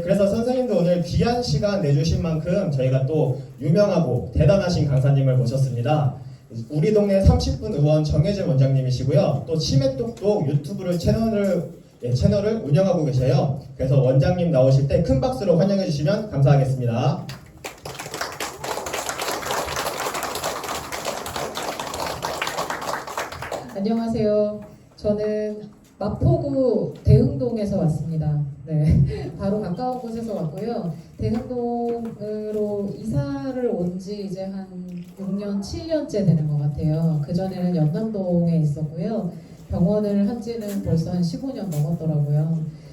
그래서 선생님도 오늘 귀한 시간 내주신 만큼 저희가 또 유명하고 대단하신 강사님을 모셨습니다. 우리 동네 30분 의원 정혜진 원장님이시고요. 또 치매똑똑 유튜브를 채널을 운영하고 계셔요. 그래서 원장님 나오실 때 큰 박수로 환영해 주시면 감사하겠습니다. 안녕하세요. 저는 마포구 대흥동에서 왔습니다. 네, 바로 가까운 곳에서 왔고요. 대흥동으로 이사를 온 지 이제 한 6년, 7년째 되는 것 같아요. 그전에는 연남동에 있었고요. 병원을 한 지는 벌써 한 15년 넘었더라고요.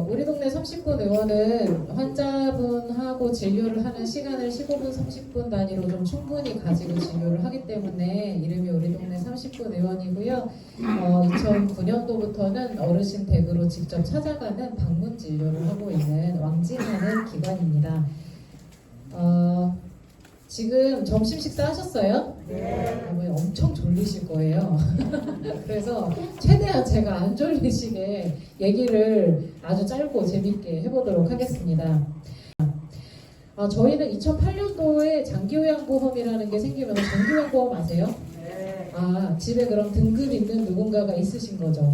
우리 동네 30분 의원은 환자분하고 진료를 하는 시간을 15분, 30분 단위로 좀 충분히 가지고 진료를 하기 때문에 이름이 우리 동네 30분 의원이고요. 2009년도부터는 어르신 댁으로 직접 찾아가는 방문 진료를 하고 있는 왕진하는 기관입니다. 지금 점심 식사 하셨어요? 네. 엄청 졸리실 거예요. 그래서 최대한 제가 안 졸리시게 얘기를 아주 짧고 재밌게 해보도록 하겠습니다. 저희는 2008년도에 장기요양보험이라는 게 생기면서 장기요양보험 아세요? 네. 집에 그럼 등급 있는 누군가가 있으신 거죠.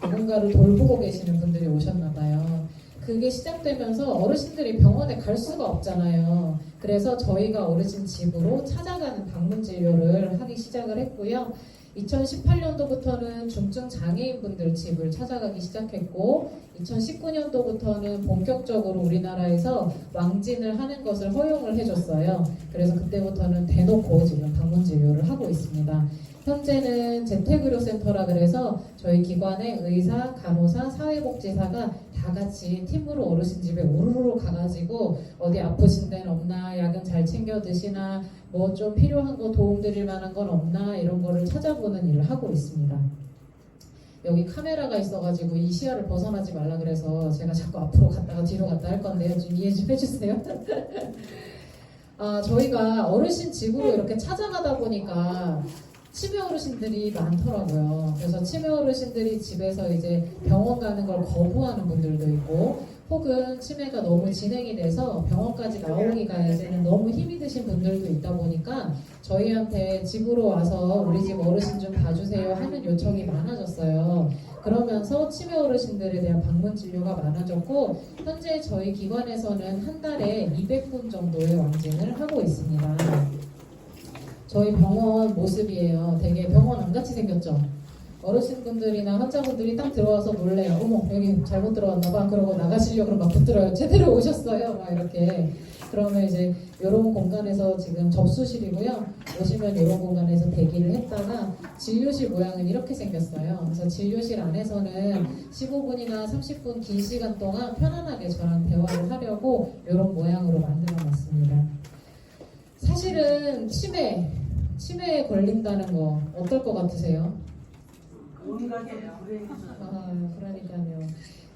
누군가를 돌보고 계시는 분들이 오셨나 봐요. 그게 시작되면서 어르신들이 병원에 갈 수가 없잖아요. 그래서 저희가 어르신 집으로 찾아가는 방문 진료를 하기 시작을 했고요. 2018년도부터는 중증 장애인분들 집을 찾아가기 시작했고 2019년도부터는 본격적으로 우리나라에서 왕진을 하는 것을 허용을 해줬어요. 그래서 그때부터는 대놓고 지금 방문 진료를 하고 있습니다. 현재는 재택의료센터라 그래서 저희 기관의 의사, 간호사, 사회복지사가 다 같이 팀으로 어르신 집에 우르르 가가지고 어디 아프신 데는 없나, 약은 잘 챙겨 드시나, 뭐 좀 필요한 거 도움 드릴 만한 건 없나 이런 거를 찾아보는 일을 하고 있습니다. 여기 카메라가 있어가지고 이 시야를 벗어나지 말라 그래서 제가 자꾸 앞으로 갔다가 뒤로 갔다 할 건데요. 좀 이해 좀 해주세요. 저희가 어르신 집으로 이렇게 찾아가다 보니까 치매 어르신들이 많더라고요. 그래서 치매 어르신들이 집에서 이제 병원 가는 걸 거부하는 분들도 있고, 혹은 치매가 너무 진행이 돼서 병원까지 나오기가 이제는 너무 힘이 드신 분들도 있다 보니까 저희한테 집으로 와서 우리 집 어르신 좀 봐주세요 하는 요청이 많아졌어요. 그러면서 치매 어르신들에 대한 방문 진료가 많아졌고, 현재 저희 기관에서는 한 달에 200분 정도의 왕진을 하고 있습니다. 저희 병원 모습이에요. 되게 병원 안같이 생겼죠? 어르신분들이나 환자분들이 딱 들어와서 놀래요. 어머, 여기 잘못 들어왔나봐. 그러고 나가시려고 막 붙들어요. 제대로 오셨어요. 막 이렇게. 그러면 이제 이런 공간에서 지금 접수실이고요. 오시면 이런 공간에서 대기를 했다가 진료실 모양은 이렇게 생겼어요. 그래서 진료실 안에서는 15분이나 30분 긴 시간 동안 편안하게 저랑 대화를 하려고 이런 모양으로 만들어 놨습니다. 사실은 치매에 걸린다는 거 어떨 것 같으세요? 그러니까요.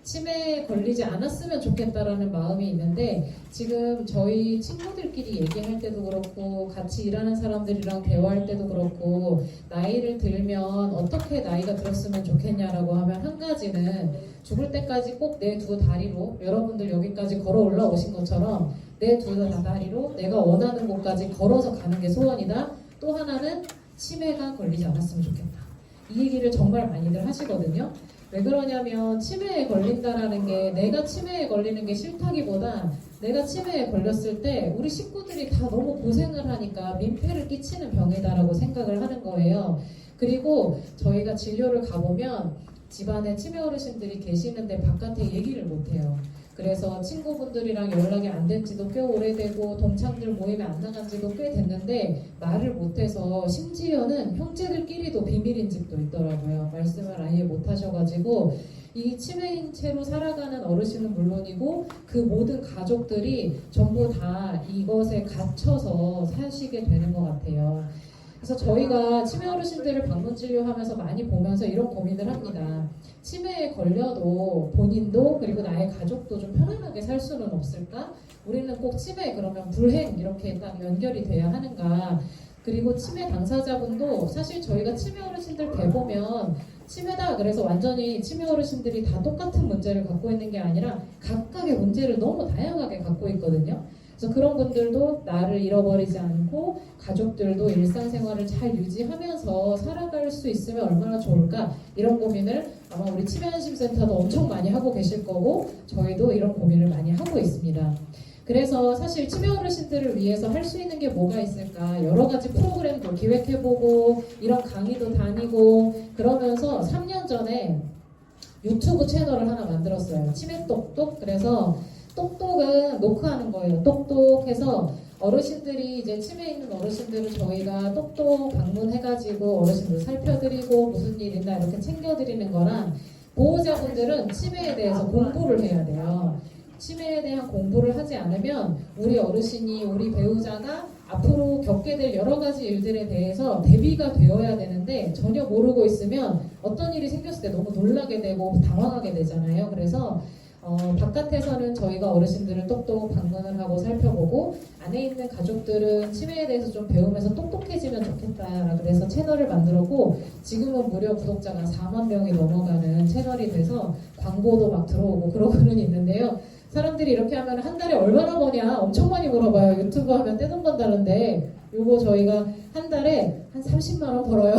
치매에 걸리지 않았으면 좋겠다라는 마음이 있는데 지금 저희 친구들끼리 얘기할 때도 그렇고 같이 일하는 사람들이랑 대화할 때도 그렇고 나이를 들면 어떻게 나이가 들었으면 좋겠냐라고 하면 한 가지는 죽을 때까지 꼭 내 두 다리로 여러분들 여기까지 걸어 올라오신 것처럼 내 두 다리로 내가 원하는 곳까지 걸어서 가는 게 소원이다. 또 하나는 치매가 걸리지 않았으면 좋겠다. 이 얘기를 정말 많이들 하시거든요. 왜 그러냐면 치매에 걸린다라는 게 내가 치매에 걸리는 게 싫다기보다 내가 치매에 걸렸을 때 우리 식구들이 다 너무 고생을 하니까 민폐를 끼치는 병이다라고 생각을 하는 거예요. 그리고 저희가 진료를 가보면 집안에 치매 어르신들이 계시는데 바깥에 얘기를 못해요. 그래서 친구분들이랑 연락이 안 된 지도 꽤 오래되고 동창들 모임에 안 나간 지도 꽤 됐는데 말을 못해서 심지어는 형제들끼리도 비밀인 집도 있더라고요. 말씀을 아예 못 하셔가지고 이 치매인 채로 살아가는 어르신은 물론이고 그 모든 가족들이 전부 다 이것에 갇혀서 사시게 되는 것 같아요. 그래서 저희가 치매 어르신들을 방문 진료하면서 많이 보면서 이런 고민을 합니다. 치매에 걸려도 본인도 그리고 나의 가족도 좀 편안하게 살 수는 없을까? 우리는 꼭 치매 그러면 불행 이렇게 딱 연결이 돼야 하는가? 그리고 치매 당사자분도 사실 저희가 치매 어르신들 뵈보면 치매다 그래서 완전히 치매 어르신들이 다 똑같은 문제를 갖고 있는 게 아니라 각각의 문제를 너무 다양하게 갖고 있거든요. 그래서 그런 분들도 나를 잃어버리지 않고 가족들도 일상생활을 잘 유지하면서 살아갈 수 있으면 얼마나 좋을까, 이런 고민을 아마 우리 치매안심센터도 엄청 많이 하고 계실 거고 저희도 이런 고민을 많이 하고 있습니다. 그래서 사실 치매 어르신들을 위해서 할 수 있는 게 뭐가 있을까, 여러 가지 프로그램도 기획해보고 이런 강의도 다니고 그러면서 3년 전에 유튜브 채널을 하나 만들었어요. 치매 똑똑. 그래서 똑똑은 노크하는 거예요. 똑똑해서 어르신들이 이제 치매 있는 어르신들을 저희가 똑똑 방문해가지고 어르신들 살펴드리고 무슨 일 있나 이렇게 챙겨드리는 거랑, 보호자분들은 치매에 대해서 공부를 해야 돼요. 치매에 대한 공부를 하지 않으면 우리 어르신이, 우리 배우자가 앞으로 겪게 될 여러 가지 일들에 대해서 대비가 되어야 되는데 전혀 모르고 있으면 어떤 일이 생겼을 때 너무 놀라게 되고 당황하게 되잖아요. 그래서 바깥에서는 저희가 어르신들을 똑똑 방문을 하고 살펴보고 안에 있는 가족들은 치매에 대해서 좀 배우면서 똑똑해지면 좋겠다. 그래서 채널을 만들었고 지금은 무려 구독자가 4만 명이 넘어가는 채널이 돼서 광고도 막 들어오고 그러고는 있는데요. 사람들이 이렇게 하면 한 달에 얼마나 버냐 엄청 많이 물어봐요. 유튜브 하면 떼돈 번다는데 요거 저희가 한 달에 한 30만 원 벌어요.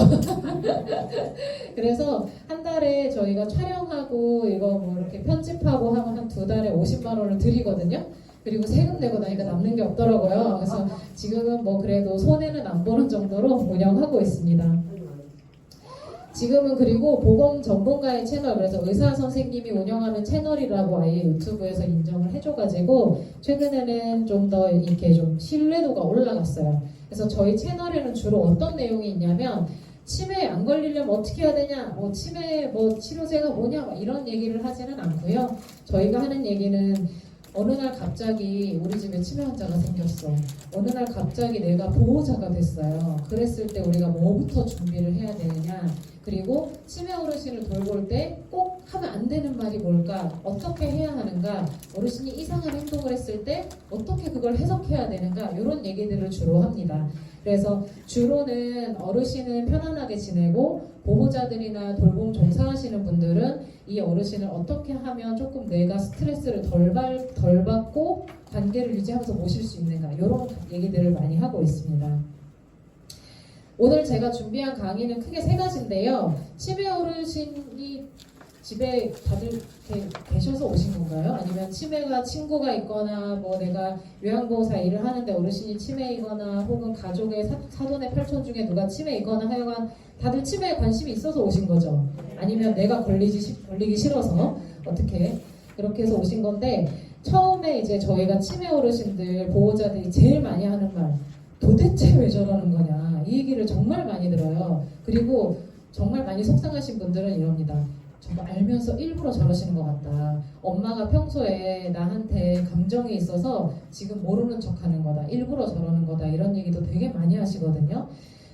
그래서 한 달에 저희가 촬영하고 이거 뭐 이렇게 편집하고 하면 한 두 달에 50만 원을 드리거든요. 그리고 세금 내고 나니까 남는 게 없더라고요. 그래서 지금은 뭐 그래도 손해는 안 보는 정도로 운영하고 있습니다. 지금은 그리고 보건 전문가의 채널, 그래서 의사 선생님이 운영하는 채널이라고 아예 유튜브에서 인정을 해줘가지고 최근에는 좀 더 이렇게 좀 신뢰도가 올라갔어요. 그래서 저희 채널에는 주로 어떤 내용이 있냐면 치매에 안 걸리려면 어떻게 해야 되냐, 뭐 치매 뭐 치료제가 뭐냐 막 이런 얘기를 하지는 않고요. 저희가 하는 얘기는 어느 날 갑자기 우리 집에 치매 환자가 생겼어. 어느 날 갑자기 내가 보호자가 됐어요. 그랬을 때 우리가 뭐부터 준비를 해야 되느냐. 그리고 치매 어르신을 돌볼 때 꼭 하면 안 되는 말이 뭘까? 어떻게 해야 하는가? 어르신이 이상한 행동을 했을 때 어떻게 그걸 해석해야 되는가? 이런 얘기들을 주로 합니다. 그래서 주로는 어르신은 편안하게 지내고 보호자들이나 돌봄 종사하시는 분들은 이 어르신을 어떻게 하면 조금 내가 스트레스를 덜 받고 관계를 유지하면서 모실 수 있는가, 이런 얘기들을 많이 하고 있습니다. 오늘 제가 준비한 강의는 크게 세 가지인데요. 치매 어르신이 집에 다들 이렇게 계셔서 오신 건가요? 아니면 치매가 친구가 있거나 뭐 내가 요양보호사 일을 하는데 어르신이 치매이거나 혹은 가족의 사돈의 팔촌 중에 누가 치매이거나 하여간 다들 치매에 관심이 있어서 오신 거죠? 아니면 내가 걸리기 싫어서 어떻게 그렇게 해서 오신 건데, 처음에 이제 저희가 치매 어르신들 보호자들이 제일 많이 하는 말, 도대체 왜 저러는 거냐, 이 얘기를 정말 많이 들어요. 그리고 정말 많이 속상하신 분들은 이럽니다. 정말 알면서 일부러 저러시는 것 같다. 엄마가 평소에 나한테 감정이 있어서 지금 모르는 척하는 거다. 일부러 저러는 거다. 이런 얘기도 되게 많이 하시거든요.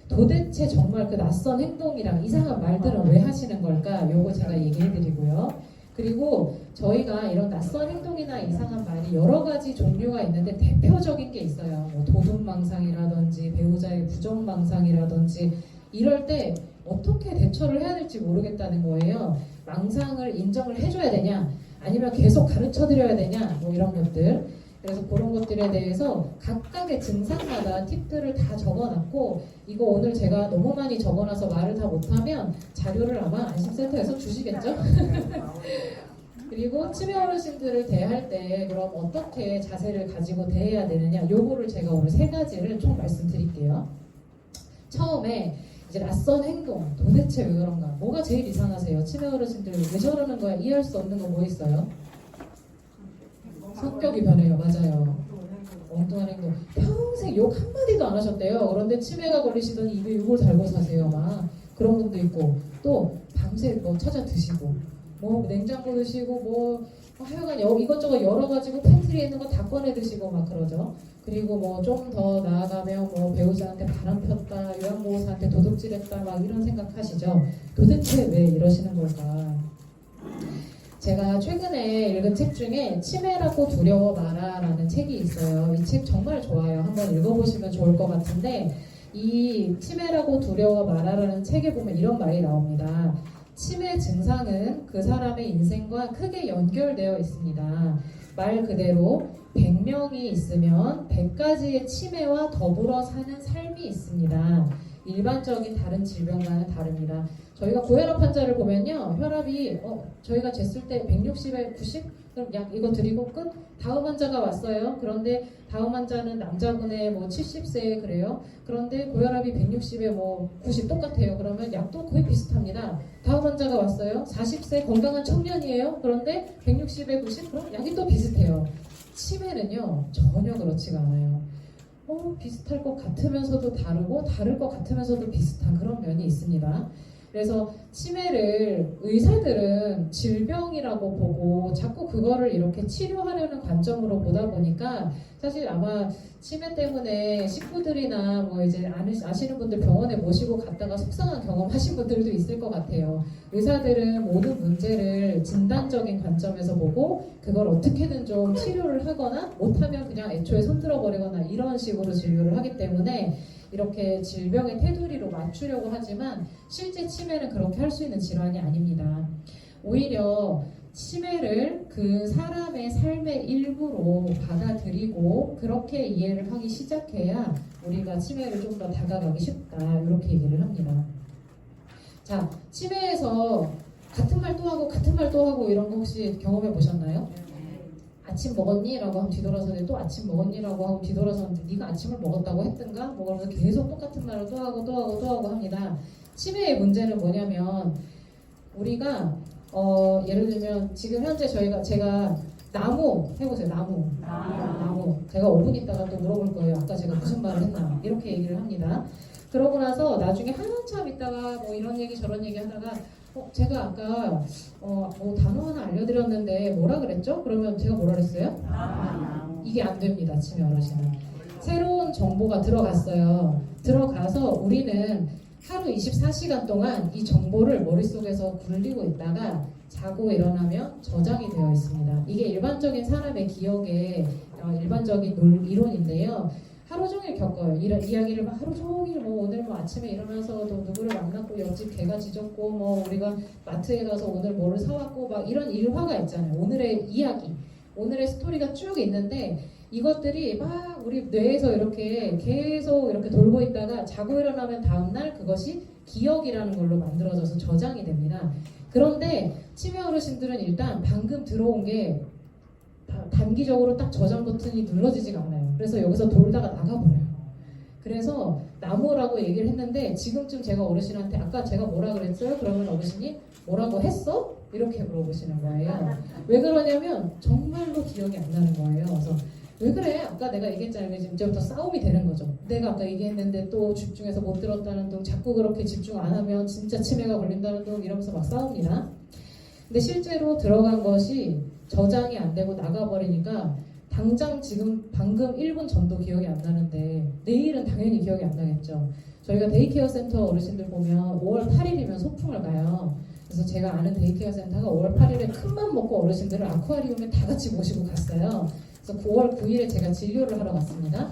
도대체 정말 그 낯선 행동이랑 이상한 말들은 왜 하시는 걸까? 요거 제가 얘기해드리고요. 그리고 저희가 이런 낯선 행동이나 이상한 말이 여러 가지 종류가 있는데 대표적인 게 있어요. 뭐 도둑망상이라든지 배우자의 부정망상이라든지, 이럴 때 어떻게 대처를 해야 될지 모르겠다는 거예요. 망상을 인정을 해줘야 되냐, 아니면 계속 가르쳐드려야 되냐, 뭐 이런 것들. 그래서 그런 것들에 대해서 각각의 증상마다 팁들을 다 적어놨고, 이거 오늘 제가 너무 많이 적어놔서 말을 다 못하면 자료를 아마 안심센터에서 주시겠죠? 그리고 치매 어르신들을 대할 때 그럼 어떻게 자세를 가지고 대해야 되느냐, 요거를 제가 오늘 세 가지를 총 말씀드릴게요. 처음에 이제 낯선 행동, 도대체 왜 그런가? 뭐가 제일 이상하세요? 치매 어르신들 왜 저러는 거야? 이해할 수 없는 거 뭐 있어요? 성격이 변해요. 맞아요. 엉뚱한 행동. 평생 욕 한마디도 안 하셨대요. 그런데 치매가 걸리시더니 입에 욕을 달고 사세요. 막 그런 분도 있고, 또 밤새 뭐 찾아 드시고, 뭐 냉장고 드시고, 뭐 하여간 이것저것 열어가지고 팬트리에 있는 거 다 꺼내 드시고 막 그러죠. 그리고 뭐 좀 더 나아가면 뭐 배우자한테 바람 폈다, 요양보호사한테 도둑질했다, 막 이런 생각하시죠. 도대체 왜 이러시는 걸까? 제가 최근에 읽은 책 중에 치매라고 두려워 마라라는 책이 있어요. 이 책 정말 좋아요. 한번 읽어보시면 좋을 것 같은데, 이 치매라고 두려워 마라라는 책에 보면 이런 말이 나옵니다. 치매 증상은 그 사람의 인생과 크게 연결되어 있습니다. 말 그대로 100명이 있으면 100가지의 치매와 더불어 사는 삶이 있습니다. 일반적인 다른 질병과는 다릅니다. 저희가 고혈압 환자를 보면요, 혈압이 저희가 쟀을 때 160에 90? 그럼 약 이거 드리고 끝? 다음 환자가 왔어요. 그런데 다음 환자는 남자분의 70세 그래요. 그런데 고혈압이 160에 90 똑같아요. 그러면 약도 거의 비슷합니다. 다음 환자가 왔어요. 40세 건강한 청년이에요. 그런데 160에 90? 그럼 약이 또 비슷해요. 치매는요, 전혀 그렇지가 않아요. 비슷할 것 같으면서도 다르고 다를 것 같으면서도 비슷한 그런 면이 있습니다. 그래서 치매를 의사들은 질병이라고 보고 자꾸 그거를 이렇게 치료하려는 관점으로 보다 보니까 사실 아마 치매 때문에 식구들이나 이제 아시는 분들 병원에 모시고 갔다가 속상한 경험 하신 분들도 있을 것 같아요. 의사들은 모든 문제를 진단적인 관점에서 보고 그걸 어떻게든 좀 치료를 하거나 못하면 그냥 애초에 손들어 버리거나 이런 식으로 진료를 하기 때문에 이렇게 질병의 테두리로 맞추려고 하지만 실제 치매는 그렇게 할 수 있는 질환이 아닙니다. 오히려 치매를 그 사람의 삶의 일부로 받아들이고 그렇게 이해를 하기 시작해야 우리가 치매를 좀 더 다가가기 쉽다, 이렇게 얘기를 합니다. 자, 치매에서 같은 말 또 하고 같은 말 또 하고 이런 거 혹시 경험해 보셨나요? 아침 먹었니? 라고 하면 뒤돌아서는데 또 아침 먹었니? 라고 하고 뒤돌아서는데 네가 아침을 먹었다고 했던가? 그러면서 계속 똑같은 말을 또 하고 또 하고 또 하고 합니다. 치매의 문제는 뭐냐면 우리가 예를 들면 지금 현재 제가 나무 해보세요. 나무 제가 5분 있다가 또 물어볼 거예요. 아까 제가 무슨 말을 했나, 이렇게 얘기를 합니다. 그러고 나서 나중에 한참 있다가 이런 얘기 저런 얘기 하다가 제가 아까 단어 하나 알려드렸는데 뭐라 그랬죠? 그러면 제가 뭐라 그랬어요? 이게 안 됩니다. 치매 어르신은. 새로운 정보가 들어갔어요. 들어가서 우리는 하루 24시간 동안 이 정보를 머릿속에서 굴리고 있다가 자고 일어나면 저장이 되어 있습니다. 이게 일반적인 사람의 기억의 일반적인 이론인데요. 하루 종일 겪어요. 이런 이야기를 하루 종일 오늘 아침에 일어나서 또 누구를 만났고 옆집 개가 짖었고 우리가 마트에 가서 오늘 뭐를 사왔고 이런 일화가 있잖아요. 오늘의 이야기, 오늘의 스토리가 쭉 있는데 이것들이 막 우리 뇌에서 이렇게 계속 이렇게 돌고 있다가 자고 일어나면 다음날 그것이 기억이라는 걸로 만들어져서 저장이 됩니다. 그런데 치매 어르신들은 일단 방금 들어온 게 단기적으로 딱 저장 버튼이 눌러지지가 않아요. 그래서 여기서 돌다가 나가버려요. 그래서 나무라고 얘기를 했는데 지금쯤 제가 어르신한테 아까 제가 뭐라 그랬어요? 그러면 어르신이 뭐라고 했어? 이렇게 물어보시는 거예요. 왜 그러냐면 정말로 기억이 안 나는 거예요. 그래서 왜 그래? 아까 내가 얘기했잖아요. 이제부터 싸움이 되는 거죠. 내가 아까 얘기했는데 또 집중해서 못 들었다는 둥, 자꾸 그렇게 집중 안 하면 진짜 치매가 걸린다는 둥, 이러면서 막 싸웁니다. 근데 실제로 들어간 것이 저장이 안 되고 나가버리니까 당장 지금 방금 1분 전도 기억이 안 나는데 내일은 당연히 기억이 안 나겠죠. 저희가 데이케어 센터 어르신들 보면 5월 8일이면 소풍을 가요. 그래서 제가 아는 데이케어 센터가 5월 8일에 큰맘 먹고 어르신들을 아쿠아리움에 다 같이 모시고 갔어요. 그래서 9월 9일에 제가 진료를 하러 갔습니다.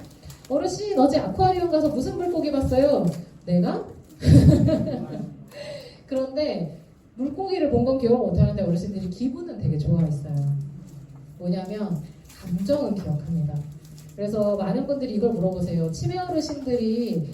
어르신 어제 아쿠아리움 가서 무슨 물고기 봤어요? 내가? 그런데 물고기를 본 건 기억을 못하는데 어르신들이 기분은 되게 좋아했어요. 뭐냐면 감정은 기억합니다. 그래서 많은 분들이 이걸 물어보세요. 치매 어르신들이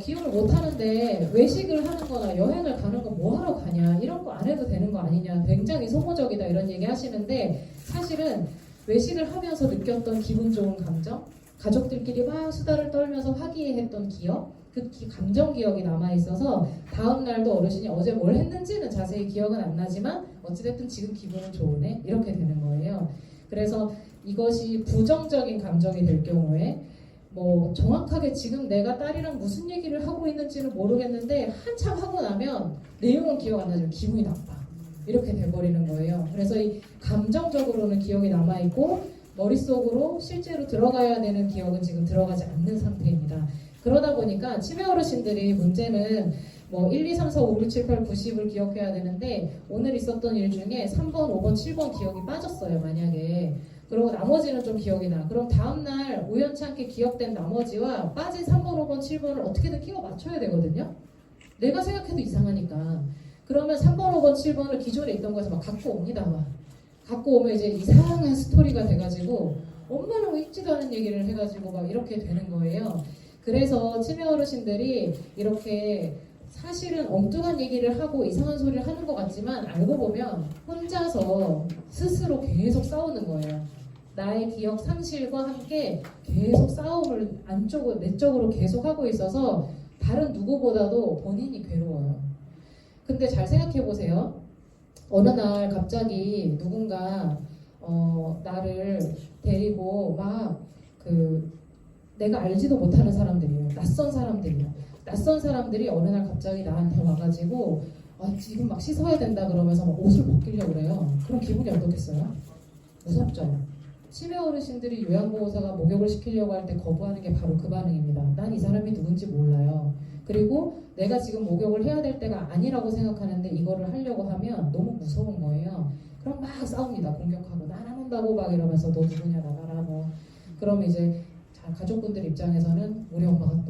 기억을 못하는데 외식을 하는 거나 여행을 가는 거 뭐하러 가냐, 이런 거 안 해도 되는 거 아니냐, 굉장히 소모적이다, 이런 얘기 하시는데 사실은 외식을 하면서 느꼈던 기분 좋은 감정, 가족들끼리 막 수다를 떨면서 화기애애했던 기억, 그 감정 기억이 남아있어서 다음 날도 어르신이 어제 뭘 했는지는 자세히 기억은 안 나지만 어찌됐든 지금 기분은 좋으네, 이렇게 되는 거예요. 그래서 이것이 부정적인 감정이 될 경우에 정확하게 지금 내가 딸이랑 무슨 얘기를 하고 있는지는 모르겠는데 한참 하고 나면 내용은 기억 안 나지만 기분이 나빠, 이렇게 돼버리는 거예요. 그래서 이 감정적으로는 기억이 남아있고 머릿속으로 실제로 들어가야 되는 기억은 지금 들어가지 않는 상태입니다. 그러다 보니까 치매 어르신들이 문제는 1, 2, 3, 4, 5, 6, 7, 8, 90을 기억해야 되는데 오늘 있었던 일 중에 3번, 5번, 7번 기억이 빠졌어요, 만약에. 그리고 나머지는 좀 기억이 나. 그럼 다음날 우연치 않게 기억된 나머지와 빠진 3번, 5번, 7번을 어떻게든 끼워 맞춰야 되거든요. 내가 생각해도 이상하니까. 그러면 3번, 5번, 7번을 기존에 있던 거에서 막 갖고 옵니다. 막. 갖고 오면 이제 이상한 스토리가 돼가지고 엄마는 왜 읽지도 않은 얘기를 해가지고 막 이렇게 되는 거예요. 그래서 치매 어르신들이 이렇게 사실은 엉뚱한 얘기를 하고 이상한 소리를 하는 것 같지만 알고 보면 혼자서 스스로 계속 싸우는 거예요. 나의 기억 상실과 함께 계속 싸움을 안쪽으로 내적으로 계속 하고 있어서 다른 누구보다도 본인이 괴로워요. 근데 잘 생각해 보세요. 어느 날 갑자기 누군가 나를 데리고 막 내가 알지도 못하는 사람들이에요. 낯선 사람들이에요. 낯선 사람들이 어느 날 갑자기 나한테 와가지고 지금 막 씻어야 된다 그러면서 막 옷을 벗기려고 그래요. 그럼 기분이 어떻겠어요? 무섭죠? 치매 어르신들이 요양보호사가 목욕을 시키려고 할 때 거부하는 게 바로 그 반응입니다. 난 이 사람이 누군지 몰라요. 그리고 내가 지금 목욕을 해야 될 때가 아니라고 생각하는데 이거를 하려고 하면 너무 무서운 거예요. 그럼 막 싸웁니다. 공격하고 난 안 한다고 막 이러면서 너 누구냐 나가라 뭐. 그럼 이제 가족분들 입장에서는 우리 엄마가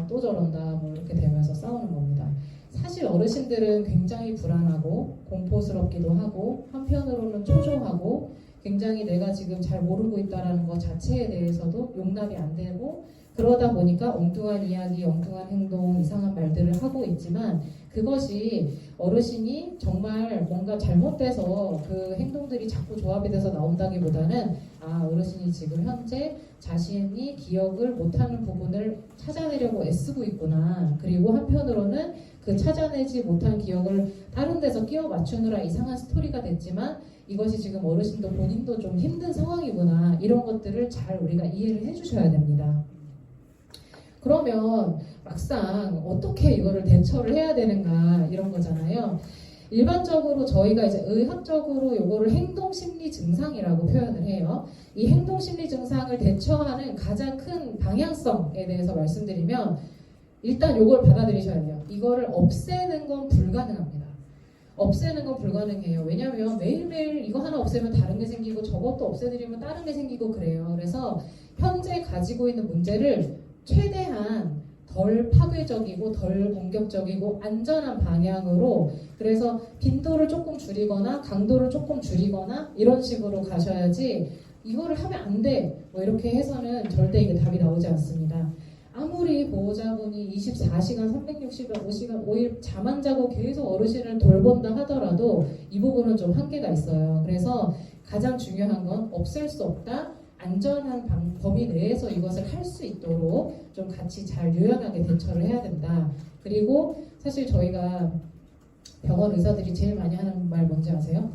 또 저런다 뭐 이렇게 되면서 싸우는 겁니다. 사실 어르신들은 굉장히 불안하고 공포스럽기도 하고 한편으로는 초조하고 굉장히 내가 지금 잘 모르고 있다는 것 자체에 대해서도 용납이 안 되고 그러다 보니까 엉뚱한 이야기, 엉뚱한 행동, 이상한 말들을 하고 있지만 그것이 어르신이 정말 뭔가 잘못돼서 그 행동들이 자꾸 조합이 돼서 나온다기보다는 어르신이 지금 현재 자신이 기억을 못하는 부분을 찾아내려고 애쓰고 있구나. 그리고 한편으로는 그 찾아내지 못한 기억을 다른 데서 끼워 맞추느라 이상한 스토리가 됐지만 이것이 지금 어르신도 본인도 좀 힘든 상황이구나. 이런 것들을 잘 우리가 이해를 해주셔야 됩니다. 그러면 막상 어떻게 이거를 대처를 해야 되는가 이런 거잖아요. 일반적으로 저희가 이제 의학적으로 이거를 행동심리 증상이라고 표현을 해요. 이 행동심리 증상을 대처하는 가장 큰 방향성에 대해서 말씀드리면 일단 이걸 받아들이셔야 돼요. 이거를 없애는 건 불가능합니다. 없애는 건 불가능해요. 왜냐하면 매일매일 이거 하나 없애면 다른 게 생기고 저것도 없애드리면 다른 게 생기고 그래요. 그래서 현재 가지고 있는 문제를 최대한 덜 파괴적이고 덜 공격적이고 안전한 방향으로 그래서 빈도를 조금 줄이거나 강도를 조금 줄이거나 이런 식으로 가셔야지 이거를 하면 안 돼 뭐 이렇게 해서는 절대 이게 답이 나오지 않습니다. 아무리 보호자분이 24시간 365시간 5일 잠 안 자고 계속 어르신을 돌본다 하더라도 이 부분은 좀 한계가 있어요. 그래서 가장 중요한 건 없앨 수 없다. 안전한 범위 내에서 이것을 할 수 있도록 좀 같이 잘 유연하게 대처를 해야 된다. 그리고 사실 저희가 병원 의사들이 제일 많이 하는 말 뭔지 아세요?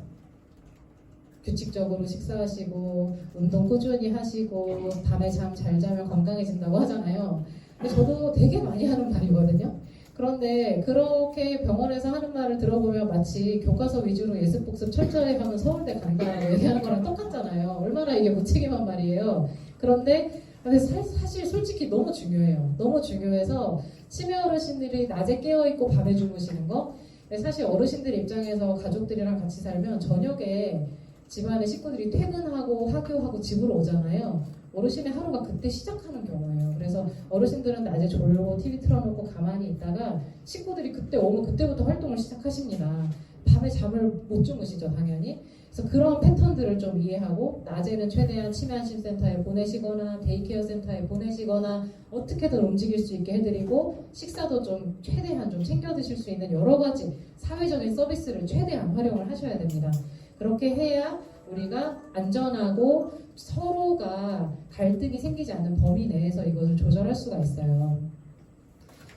규칙적으로 식사하시고 운동 꾸준히 하시고 밤에 잠 잘 자면 건강해진다고 하잖아요. 근데 저도 되게 많이 하는 말이거든요. 그런데 그렇게 병원에서 하는 말을 들어보면 마치 교과서 위주로 예습복습 철저히 하면 서울대 간다고 얘기하는 거랑 똑같잖아요. 얼마나 이게 무책임한 말이에요. 그런데 사실 솔직히 너무 중요해요. 너무 중요해서 치매 어르신들이 낮에 깨어있고 밤에 주무시는 거 사실 어르신들 입장에서 가족들이랑 같이 살면 저녁에 집안의 식구들이 퇴근하고 하교하고 집으로 오잖아요. 어르신의 하루가 그때 시작하는 경우예요. 그래서 어르신들은 낮에 졸고 TV 틀어놓고 가만히 있다가 식구들이 그때 오면 그때부터 활동을 시작하십니다. 밤에 잠을 못 주무시죠, 당연히. 그래서 그런 패턴들을 좀 이해하고 낮에는 최대한 치매안심센터에 보내시거나 데이케어 센터에 보내시거나 어떻게든 움직일 수 있게 해드리고 식사도 좀 최대한 좀 챙겨 드실 수 있는 여러 가지 사회적인 서비스를 최대한 활용을 하셔야 됩니다. 그렇게 해야 우리가 안전하고 서로가 갈등이 생기지 않는 범위 내에서 이것을 조절할 수가 있어요.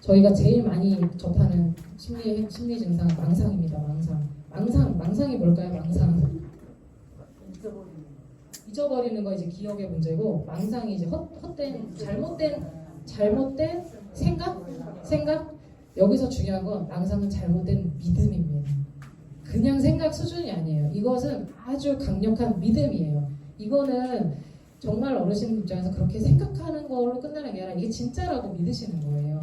저희가 제일 많이 접하는 심리 증상 망상입니다. 망상이 뭘까요? 망상. 잊어버리는 거 이제 기억의 문제고 망상이 이제 헛된 잘못된 생각 여기서 중요한 건 망상은 잘못된 믿음입니다. 그냥 생각 수준이 아니에요. 이것은 아주 강력한 믿음이에요. 이거는 정말 어르신 입장에서 그렇게 생각하는 걸로 끝나는 게 아니라 이게 진짜라고 믿으시는 거예요.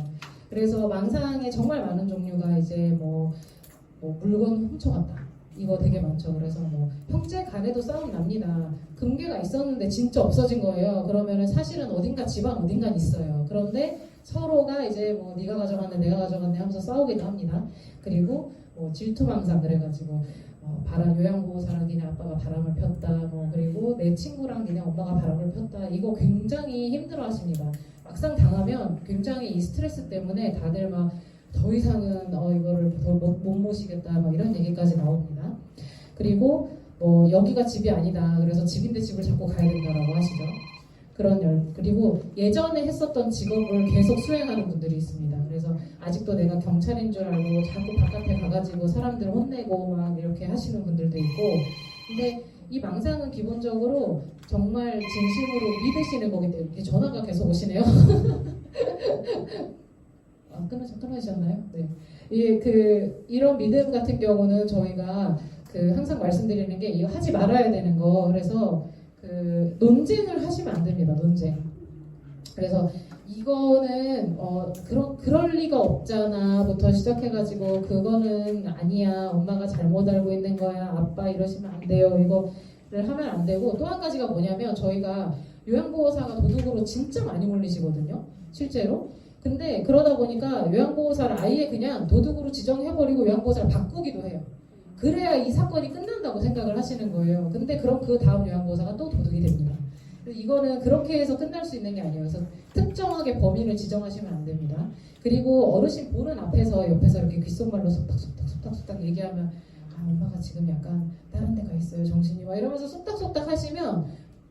그래서 망상에 정말 많은 종류가 이제 뭐 물건 훔쳐갔다. 이거 되게 많죠. 그래서 뭐 형제 간에도 싸움 납니다. 금괴가 있었는데 진짜 없어진 거예요. 그러면은 사실은 어딘가 집안 어딘가 있어요. 그런데 서로가 이제 뭐 네가 가져갔네 내가 가져갔네 하면서 싸우기도 합니다. 그리고 뭐 질투망상 그래가지고 바람 요양보호사랑 니네 아빠가 바람을 폈다. 뭐 그리고 내 친구랑 니네 엄마가 바람을 폈다. 이거 굉장히 힘들어하십니다. 막상 당하면 굉장히 이 스트레스 때문에 다들 막 더 이상은 이거를 더 못 모시겠다 막 이런 얘기까지 나옵니다. 그리고 뭐 여기가 집이 아니다. 그래서 집인데 집을 자꾸 가야 된다라고 하시죠. 그리고 예전에 했었던 직업을 계속 수행하는 분들이 있습니다. 그래서 아직도 내가 경찰인 줄 알고 자꾸 바깥에 가가지고 사람들 혼내고 막 이렇게 하시는 분들도 있고, 근데 이 망상은 기본적으로 정말 진심으로 믿으시는 거기 때문에 이렇게 전화가 계속 오시네요. 끊어지셨나요? 네. 이런 믿음 같은 경우는 저희가 항상 말씀드리는 게 이거 하지 말아야 되는 거. 그래서 논쟁을 하시면 안 됩니다. 논쟁. 그래서 이거는 그럴 리가 없잖아부터 시작해가지고 그거는 아니야 엄마가 잘못 알고 있는 거야 아빠 이러시면 안 돼요 이거를 하면 안 되고, 또 한 가지가 뭐냐면 저희가 요양보호사가 도둑으로 진짜 많이 몰리시거든요 실제로. 근데 그러다 보니까 요양보호사를 아예 그냥 도둑으로 지정해버리고 요양보호사를 바꾸기도 해요. 그래야 이 사건이 끝난다고 생각을 하시는 거예요. 근데 그럼 그 다음 요양보호사가 또 도둑이 됩니다. 이거는 그렇게 해서 끝날 수 있는 게 아니에요. 그래서 특정하게 범인을 지정하시면 안 됩니다. 그리고 어르신 보는 앞에서 옆에서 이렇게 귓속말로 속닥속닥 얘기하면 엄마가 지금 약간 다른 데 가 있어요 정신이 막 이러면서 속닥속닥 하시면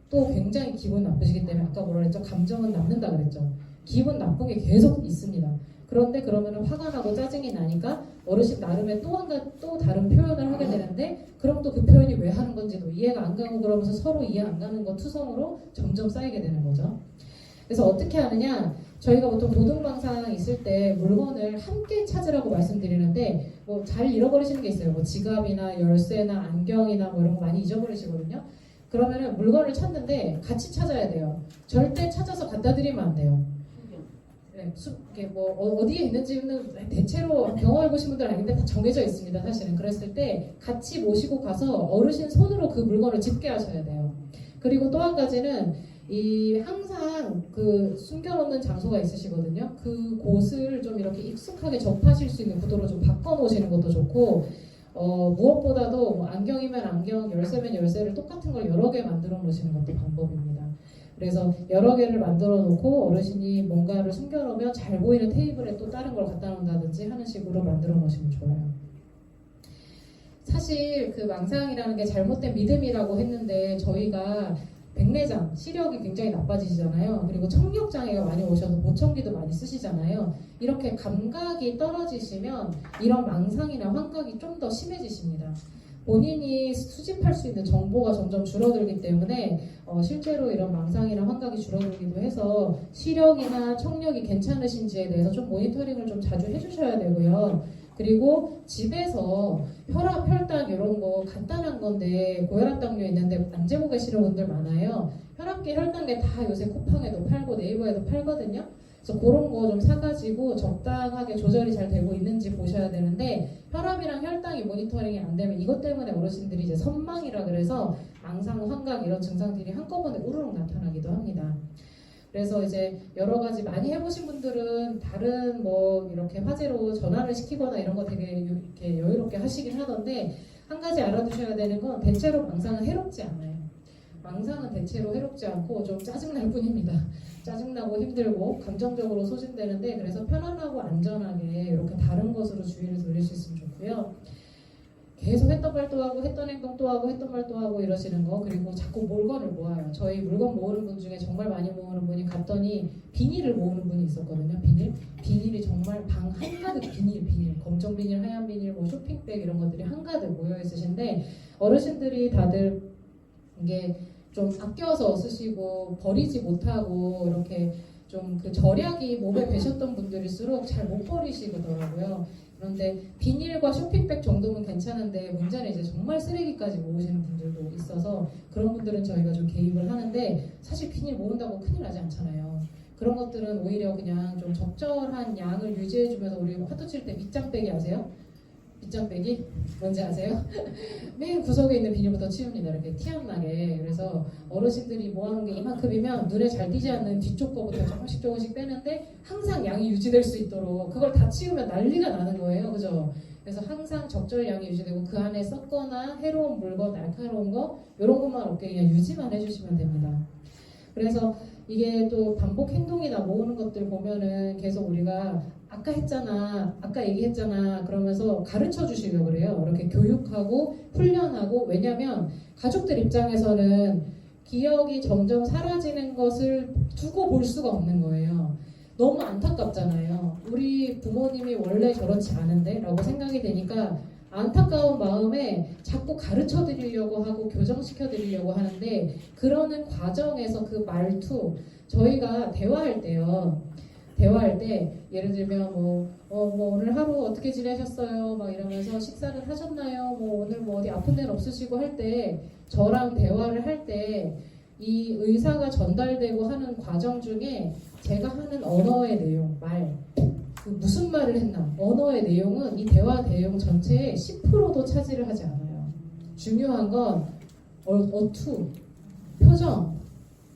또 굉장히 기분 나쁘시기 때문에 아까 뭐라 그랬죠? 감정은 남는다 그랬죠. 기분 나쁜 게 계속 있습니다. 그런데 그러면 화가 나고 짜증이 나니까 어르신 나름의 또 다른 표현을 하게 되는데, 그럼 또 그 표현이 왜 하는 건지도 이해가 안 가고 그러면서 서로 이해 안 가는 거 투성으로 점점 쌓이게 되는 거죠. 그래서 어떻게 하느냐, 저희가 보통 도둑망상 있을 때 물건을 함께 찾으라고 말씀드리는데 뭐 잘 잃어버리시는 게 있어요. 뭐 지갑이나 열쇠나 안경이나 뭐 이런 거 많이 잊어버리시거든요. 그러면은 물건을 찾는데 같이 찾아야 돼요. 절대 찾아서 갖다 드리면 안 돼요. 이게 뭐 어디에 있는지는 대체로 경험해 보신 분들은 아닌데 다 정해져 있습니다. 사실은 그랬을 때 같이 모시고 가서 어르신 손으로 그 물건을 집게 하셔야 돼요. 그리고 또 한 가지는 항상 숨겨놓는 장소가 있으시거든요. 그 곳을 좀 이렇게 익숙하게 접하실 수 있는 구도로 좀 바꿔놓으시는 것도 좋고, 무엇보다도 뭐 안경이면 안경, 열쇠면 열쇠를 똑같은 걸 여러 개 만들어 놓으시는 것도 방법입니다. 그래서 여러 개를 만들어 놓고 어르신이 뭔가를 숨겨놓으면 잘 보이는 테이블에 또 다른 걸 갖다 놓는다든지 하는 식으로 만들어 놓으시면 좋아요. 사실 그 망상이라는 게 잘못된 믿음이라고 했는데 저희가 백내장, 시력이 굉장히 나빠지시잖아요. 그리고 청력장애가 많이 오셔서 보청기도 많이 쓰시잖아요. 이렇게 감각이 떨어지시면 이런 망상이나 환각이 좀 더 심해지십니다. 본인이 수집할 수 있는 정보가 점점 줄어들기 때문에 실제로 이런 망상이나 환각이 줄어들기도 해서 시력이나 청력이 괜찮으신지에 대해서 좀 모니터링을 좀 자주 해주셔야 되고요. 그리고 집에서 혈압, 혈당 이런 거 간단한 건데 고혈압 당뇨 있는데 안 재고 계시는 분들 많아요. 혈압계, 혈당계 다 요새 쿠팡에도 팔고 네이버에도 팔거든요. 그래서 그런 거 좀 사가지고 적당하게 조절이 잘 되고 있는지 보셔야 되는데, 혈압이랑 혈당이 모니터링이 안 되면 이것 때문에 어르신들이 이제 선망이라 그래서 망상, 환각 이런 증상들이 한꺼번에 우르륵 나타나기도 합니다. 그래서 이제 여러 가지 많이 해보신 분들은 다른 뭐 이렇게 화제로 전환을 시키거나 이런 거 되게 이렇게 여유롭게 하시긴 하던데, 한 가지 알아두셔야 되는 건 대체로 망상은 해롭지 않아요. 망상은 대체로 해롭지 않고 좀 짜증날 뿐입니다. 짜증나고 힘들고 감정적으로 소진되는데, 그래서 편안하고 안전하게 이렇게 다른 것으로 주의를 돌릴 수 있으면 좋고요. 계속 했던 말 또 하고 했던 행동 또 하고 했던 말 또 하고 이러시는 거, 그리고 자꾸 물건을 모아요. 저희 물건 모으는 분 중에 정말 많이 모으는 분이 갔더니 비닐을 모으는 분이 있었거든요. 비닐이 정말 방 한가득 비닐, 검정 비닐, 하얀 비닐, 뭐 쇼핑백 이런 것들이 한가득 모여 있으신데, 어르신들이 다들 이게 좀 아껴서 쓰시고 버리지 못하고 이렇게 좀 그 절약이 몸에 배셨던 분들일수록 잘 못 버리시더라고요. 그런데 비닐과 쇼핑백 정도면 괜찮은데 문제는 이제 정말 쓰레기까지 모으시는 분들도 있어서 그런 분들은 저희가 좀 개입을 하는데, 사실 비닐 모은다고 큰일 나지 않잖아요. 그런 것들은 오히려 그냥 좀 적절한 양을 유지해주면서, 우리 화투 칠 때 밑장빼기 아세요? 빗장 빼기 뭔지 아세요? 맨 구석에 있는 비닐부터 치웁니다. 이렇게 티 안 나게. 그래서 어르신들이 모아놓은 게 이만큼이면 눈에 잘 띄지 않는 뒤쪽 거부터 조금씩 빼는데 항상 양이 유지될 수 있도록 그걸 다 치우면 난리가 나는 거예요. 그죠? 그래서 항상 적절 양이 유지되고 그 안에 썩거나 해로운 물건, 날카로운 거 이런 것만 없게 그냥 유지만 해주시면 됩니다. 그래서 이게 또 반복 행동이나 모으는 것들 보면은 계속 우리가 아까 했잖아, 아까 얘기했잖아 그러면서 가르쳐 주시려고 그래요. 이렇게 교육하고 훈련하고. 왜냐면 가족들 입장에서는 기억이 점점 사라지는 것을 두고 볼 수가 없는 거예요. 너무 안타깝잖아요. 우리 부모님이 원래 저렇지 않은데 라고 생각이 되니까 안타까운 마음에 자꾸 가르쳐 드리려고 하고 교정시켜 드리려고 하는데, 그러는 과정에서 그 말투, 저희가 대화할 때요. 대화할 때 예를 들면 뭐 오늘 하루 어떻게 지내셨어요? 막 이러면서 식사는 하셨나요? 뭐 오늘 뭐 어디 아픈 데는 없으시고 할 때 저랑 대화를 할 때 이 의사가 전달되고 하는 과정 중에 제가 하는 언어의 내용, 말, 그 무슨 말을 했나, 언어의 내용은 이 대화 내용 전체의 10%도 차지를 하지 않아요. 중요한 건 어투, 표정,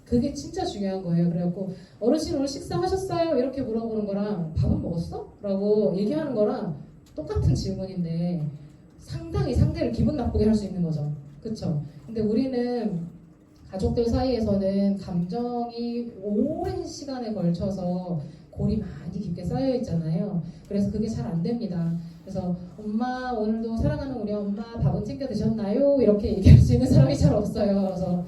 그게 진짜 중요한 거예요. 그래갖고 어르신 오늘 식사하셨어요? 이렇게 물어보는 거랑 밥은 먹었어? 라고 얘기하는 거랑 똑같은 질문인데 상당히 상대를 기분 나쁘게 할 수 있는 거죠. 그쵸? 근데 우리는 가족들 사이에서는 감정이 오랜 시간에 걸쳐서 골이 많이 깊게 쌓여 있잖아요. 그래서 그게 잘 안 됩니다. 그래서 엄마 오늘도 사랑하는 우리 엄마 밥은 챙겨 드셨나요? 이렇게 얘기할 수 있는 사람이 잘 없어요. 그래서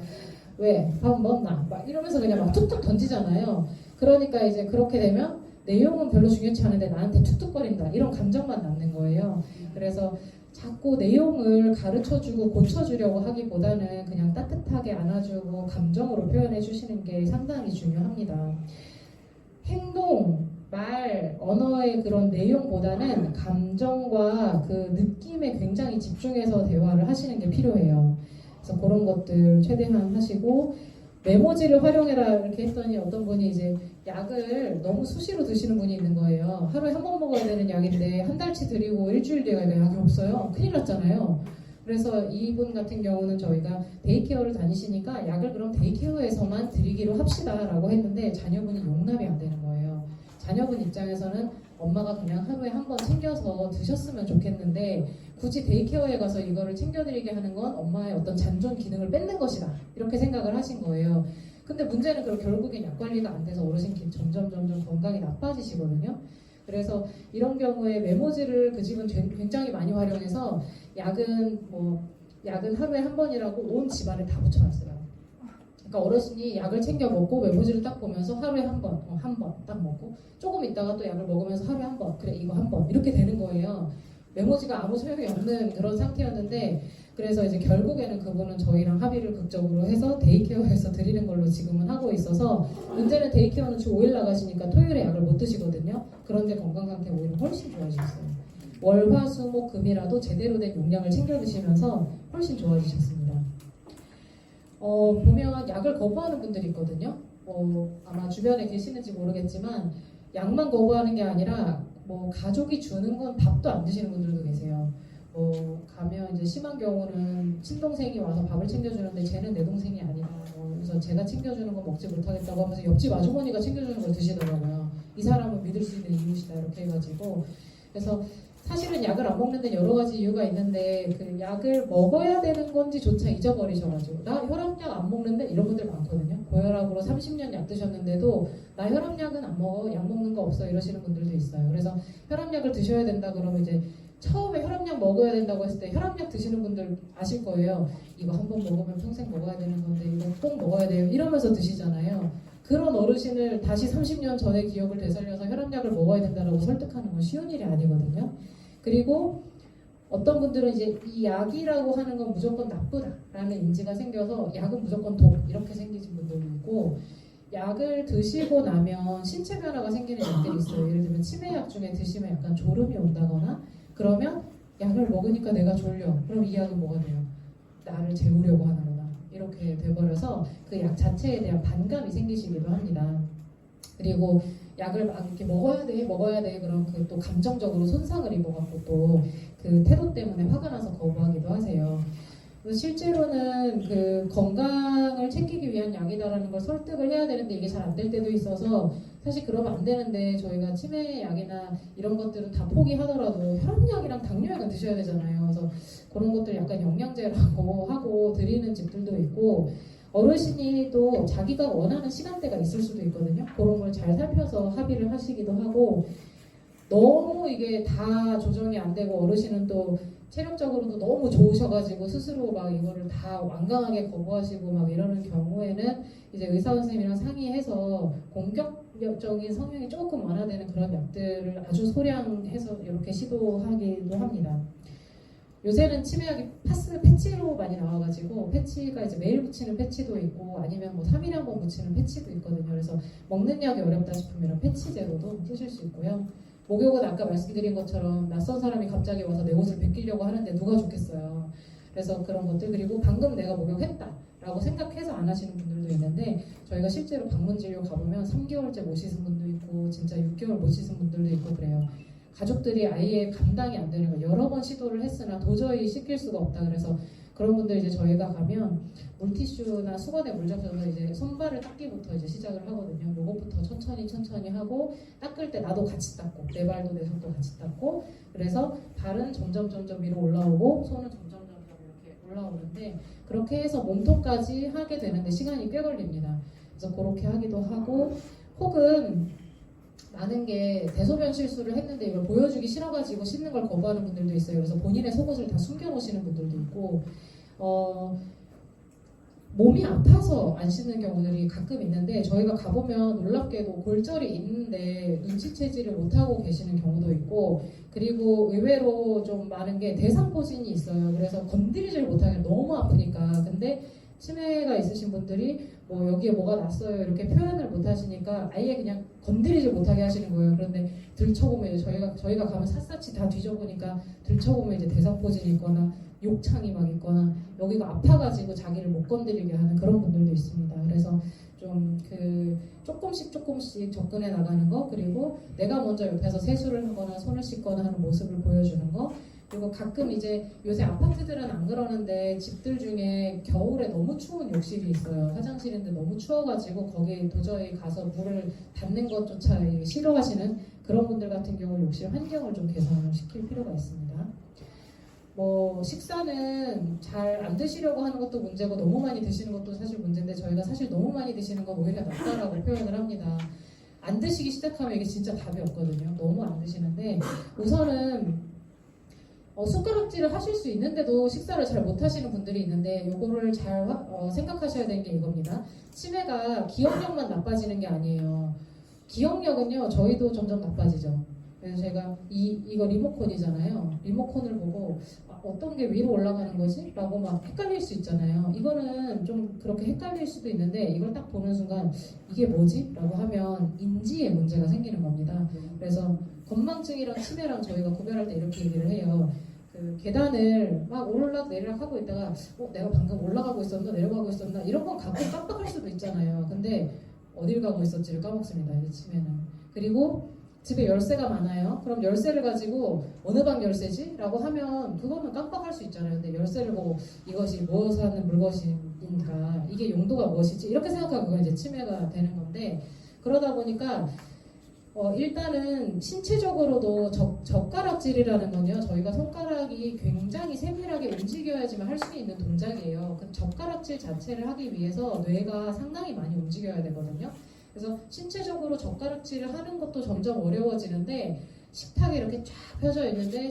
왜? 밥 먹나? 막 이러면서 그냥 막 툭툭 던지잖아요. 그러니까 이제 그렇게 되면 내용은 별로 중요치 않은데 나한테 툭툭거린다, 이런 감정만 남는 거예요. 그래서 자꾸 내용을 가르쳐주고 고쳐주려고 하기보다는 그냥 따뜻하게 안아주고 감정으로 표현해 주시는 게 상당히 중요합니다. 행동, 말, 언어의 그런 내용보다는 감정과 그 느낌에 굉장히 집중해서 대화를 하시는 게 필요해요. 그래서 그런 것들 최대한 하시고, 메모지를 활용해라 이렇게 했더니 어떤 분이 이제 약을 너무 수시로 드시는 분이 있는 거예요. 하루에 한 번 먹어야 되는 약인데 한 달치 드리고 일주일 뒤에 가니까 약이 없어요. 큰일 났잖아요. 그래서 이분 같은 경우는 저희가 데이케어를 다니시니까 약을 그럼 데이케어에서만 드리기로 합시다 라고 했는데 자녀분이 용납이 안 되는 거예요. 자녀분 입장에서는 엄마가 그냥 하루에 한 번 챙겨서 드셨으면 좋겠는데 굳이 데이케어에 가서 이거를 챙겨드리게 하는 건 엄마의 어떤 잔존 기능을 뺏는 것이다, 이렇게 생각을 하신 거예요. 근데 문제는 그럼 결국엔 약 관리가 안 돼서 어르신끼리 점점 건강이 나빠지시거든요. 그래서 이런 경우에 메모지를 그 집은 굉장히 많이 활용해서 약은 하루에 한 번이라고 온 집안에 다 붙여놨어요. 그러니까 어르신이 약을 챙겨 먹고 메모지를 딱 보면서 하루에 한 번 딱 먹고 조금 있다가 또 약을 먹으면서 하루에 한 번, 그래 이거 한 번, 이렇게 되는 거예요. 메모지가 아무 소용이 없는 그런 상태였는데, 그래서 이제 결국에는 그분은 저희랑 합의를 극적으로 해서 데이케어에서 드리는 걸로 지금은 하고 있어서, 문제는 데이케어는 주 5일 나가시니까 토요일에 약을 못 드시거든요. 그런데 건강 상태 오히려 훨씬 좋아지셨어요. 월, 화, 수, 목, 금이라도 제대로 된 용량을 챙겨 드시면서 훨씬 좋아지셨습니다. 보면 약을 거부하는 분들이 있거든요. 아마 주변에 계시는지 모르겠지만 약만 거부하는 게 아니라 가족이 주는 건 밥도 안 드시는 분들도 계세요. 가면 이제 심한 경우는 친동생이 와서 밥을 챙겨주는데 쟤는 내 동생이 아니다. 그래서 제가 챙겨주는 거 먹지 못하겠다고 하면서 옆집 아주머니가 챙겨주는 걸 드시더라고요. 이 사람은 믿을 수 있는 이웃이다, 이렇게 해가지고. 그래서 사실은 약을 안 먹는 데는 여러 가지 이유가 있는데 그 약을 먹어야 되는 건지조차 잊어버리셔가지고, 나 혈압약 안 먹는데, 이런 분들 많거든요. 고혈압으로 30년 약 드셨는데도 나 혈압약은 안 먹어, 약 먹는 거 없어, 이러시는 분들도 있어요. 그래서 혈압약을 드셔야 된다 그러면 이제 처음에 혈압약 먹어야 된다고 했을 때 혈압약 드시는 분들 아실 거예요. 이거 한 번 먹으면 평생 먹어야 되는 건데 이거 꼭 먹어야 돼요, 이러면서 드시잖아요. 그런 어르신을 다시 30년 전의 기억을 되살려서 혈압약을 먹어야 된다고 설득하는 건 쉬운 일이 아니거든요. 그리고 어떤 분들은 이제 이 약이라고 하는 건 무조건 나쁘다라는 인지가 생겨서 약은 무조건 독, 이렇게 생기신 분들도 있고, 약을 드시고 나면 신체 변화가 생기는 약들이 있어요. 예를 들면 치매약 중에 드시면 약간 졸음이 온다거나, 그러면 약을 먹으니까 내가 졸려. 그럼 이 약은 뭐가 돼요? 나를 재우려고 하는구나, 이렇게 돼버려서 그 약 자체에 대한 반감이 생기시기도 합니다. 그리고 약을 막 이렇게 먹어야 돼 그런 그 또 감정적으로 손상을 입어갖고 또 그 태도 때문에 화가 나서 거부하기도 하세요. 그래서 실제로는 그 건강을 챙기기 위한 약이다라는 걸 설득을 해야 되는데 이게 잘 안 될 때도 있어서 사실 그러면 안 되는데 저희가 치매약이나 이런 것들은 다 포기하더라도 혈압약이랑 당뇨약은 드셔야 되잖아요. 그래서 그런 것들 약간 영양제라고 하고 드리는 집들도 있고 어르신이 또 자기가 원하는 시간대가 있을 수도 있거든요. 그런 걸 잘 살펴서 합의를 하시기도 하고 너무 이게 다 조정이 안 되고 어르신은 또 체력적으로도 너무 좋으셔가지고 스스로 막 이거를 다 완강하게 거부하시고 막 이러는 경우에는 이제 의사 선생님이랑 상의해서 공격적인 성향이 조금 완화되는 그런 약들을 아주 소량해서 이렇게 시도하기도 합니다. 요새는 치매약이 패치로 많이 나와가지고 패치가 이제 매일 붙이는 패치도 있고 아니면 뭐 3일에 한 번 붙이는 패치도 있거든요. 그래서 먹는 약이 어렵다 싶으면 이런 패치제로도 쓰실 수 있고요. 목욕은 아까 말씀드린 것처럼 낯선 사람이 갑자기 와서 내 옷을 벗기려고 하는데 누가 좋겠어요. 그래서 그런 것들 그리고 방금 내가 목욕했다라고 생각해서 안 하시는 분들도 있는데 저희가 실제로 방문 진료 가보면 3개월째 못 씻은 분도 있고 진짜 6개월 못 씻은 분들도 있고 그래요. 가족들이 아예 감당이 안 되는 거 여러 번 시도를 했으나 도저히 씻길 수가 없다. 그래서 그런 분들 이제 저희가 가면 물티슈나 수건에 물 적셔서 이제 손발을 닦기부터 이제 시작을 하거든요. 요것부터 천천히 하고 닦을 때 나도 같이 닦고 내 발도 내 손도 같이 닦고 그래서 발은 점점 위로 올라오고 손은 점점 이렇게 올라오는데 그렇게 해서 몸통까지 하게 되는데 시간이 꽤 걸립니다. 그래서 그렇게 하기도 하고 혹은 많은 게 대소변 실수를 했는데 이걸 보여주기 싫어가지고 씻는 걸 거부하는 분들도 있어요. 그래서 본인의 속옷을 다 숨겨놓으시는 분들도 있고 몸이 아파서 안 씻는 경우들이 가끔 있는데 저희가 가보면 놀랍게도 골절이 있는데 눈치채지를 못하고 계시는 경우도 있고 그리고 의외로 좀 많은 게 대상포진이 있어요. 그래서 건드리질 못하게 너무 아프니까 근데 치매가 있으신 분들이 뭐 여기에 뭐가 났어요 이렇게 표현을 못 하시니까 아예 그냥 건드리지 못하게 하시는 거예요. 그런데 들춰보면 이제 저희가 가면 샅샅이 다 뒤져보니까 들춰보면 이제 대상포진이 있거나 욕창이 막 있거나 여기가 아파가지고 자기를 못 건드리게 하는 그런 분들도 있습니다. 그래서 좀 그 조금씩 접근해 나가는 거 그리고 내가 먼저 옆에서 세수를 하거나 손을 씻거나 하는 모습을 보여주는 거 그리고 가끔 이제 요새 아파트들은 안 그러는데 집들 중에 겨울에 너무 추운 욕실이 있어요. 화장실인데 너무 추워가지고 거기에 도저히 가서 물을 닿는 것조차 싫어하시는 그런 분들 같은 경우 욕실 환경을 좀 개선을 시킬 필요가 있습니다. 뭐 식사는 잘 안 드시려고 하는 것도 문제고 너무 많이 드시는 것도 사실 문제인데 저희가 사실 너무 많이 드시는 건 오히려 낫다라고 표현을 합니다. 안 드시기 시작하면 이게 진짜 답이 없거든요. 너무 안 드시는데 우선은 숟가락질을 하실 수 있는데도 식사를 잘 못 하시는 분들이 있는데 요거를 잘 생각하셔야 되는 게 이겁니다. 치매가 기억력만 나빠지는 게 아니에요. 기억력은요 저희도 점점 나빠지죠. 그래서 제가 이거 리모컨이잖아요. 리모컨을 보고 어떤 게 위로 올라가는 거지? 라고 막 헷갈릴 수 있잖아요. 이거는 좀 그렇게 헷갈릴 수도 있는데 이걸 딱 보는 순간 이게 뭐지? 라고 하면 인지에 문제가 생기는 겁니다. 그래서 건망증이랑 치매랑 저희가 구별할 때 이렇게 얘기를 해요. 그 계단을 막 오르락내리락 하고 있다가 내가 방금 올라가고 있었나 내려가고 있었나 이런 건 가끔 깜빡할 수도 있잖아요. 근데 어딜 가고 있었지를 까먹습니다. 이제 치매는. 그리고 집에 열쇠가 많아요. 그럼 열쇠를 가지고 어느 방 열쇠지? 라고 하면 그거는 깜빡할 수 있잖아요. 근데 열쇠를 보고 이것이 무엇을 하는 물건인가 이게 용도가 무엇이지? 이렇게 생각하고 그건 이제 치매가 되는 건데 그러다 보니까 일단은 신체적으로도 젓가락질이라는 건요 저희가 손가락이 굉장히 세밀하게 움직여야지만 할 수 있는 동작이에요. 그 젓가락질 자체를 하기 위해서 뇌가 상당히 많이 움직여야 되거든요. 그래서 신체적으로 젓가락질을 하는 것도 점점 어려워지는데 식탁에 이렇게 쫙 펴져 있는데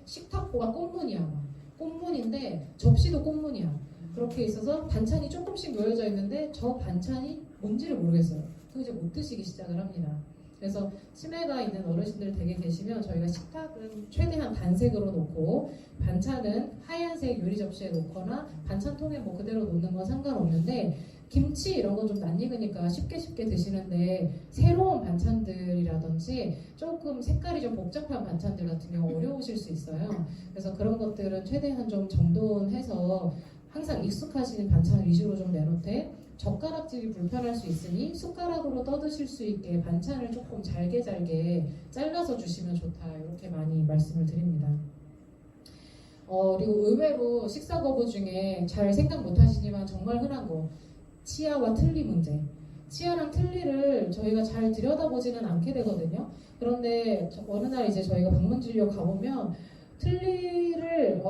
식탁보가 꽃무늬야. 꽃무늬인데 접시도 꽃무늬야. 그렇게 있어서 반찬이 조금씩 놓여져 있는데 저 반찬이 뭔지를 모르겠어요. 그거 이제 못 드시기 시작을 합니다. 그래서 치매가 있는 어르신들 댁에 계시면 저희가 식탁은 최대한 단색으로 놓고 반찬은 하얀색 유리 접시에 놓거나 반찬통에 뭐 그대로 놓는 건 상관없는데 김치 이런 건 좀 낯익으니까 쉽게 드시는데 새로운 반찬들이라든지 조금 색깔이 좀 복잡한 반찬들 같은 경우 어려우실 수 있어요. 그래서 그런 것들은 최대한 좀 정돈해서 항상 익숙하신 반찬 위주로 좀 내놓되 젓가락질이 불편할 수 있으니 숟가락으로 떠드실 수 있게 반찬을 조금 잘게 잘라서 주시면 좋다, 이렇게 많이 말씀을 드립니다. 그리고 의외로 식사 거부 중에 잘 생각 못 하시지만 정말 흔한 거, 치아와 틀니 문제. 치아랑 틀니를 저희가 잘 들여다보지는 않게 되거든요. 그런데 어느 날 이제 저희가 방문진료 가보면 틀니를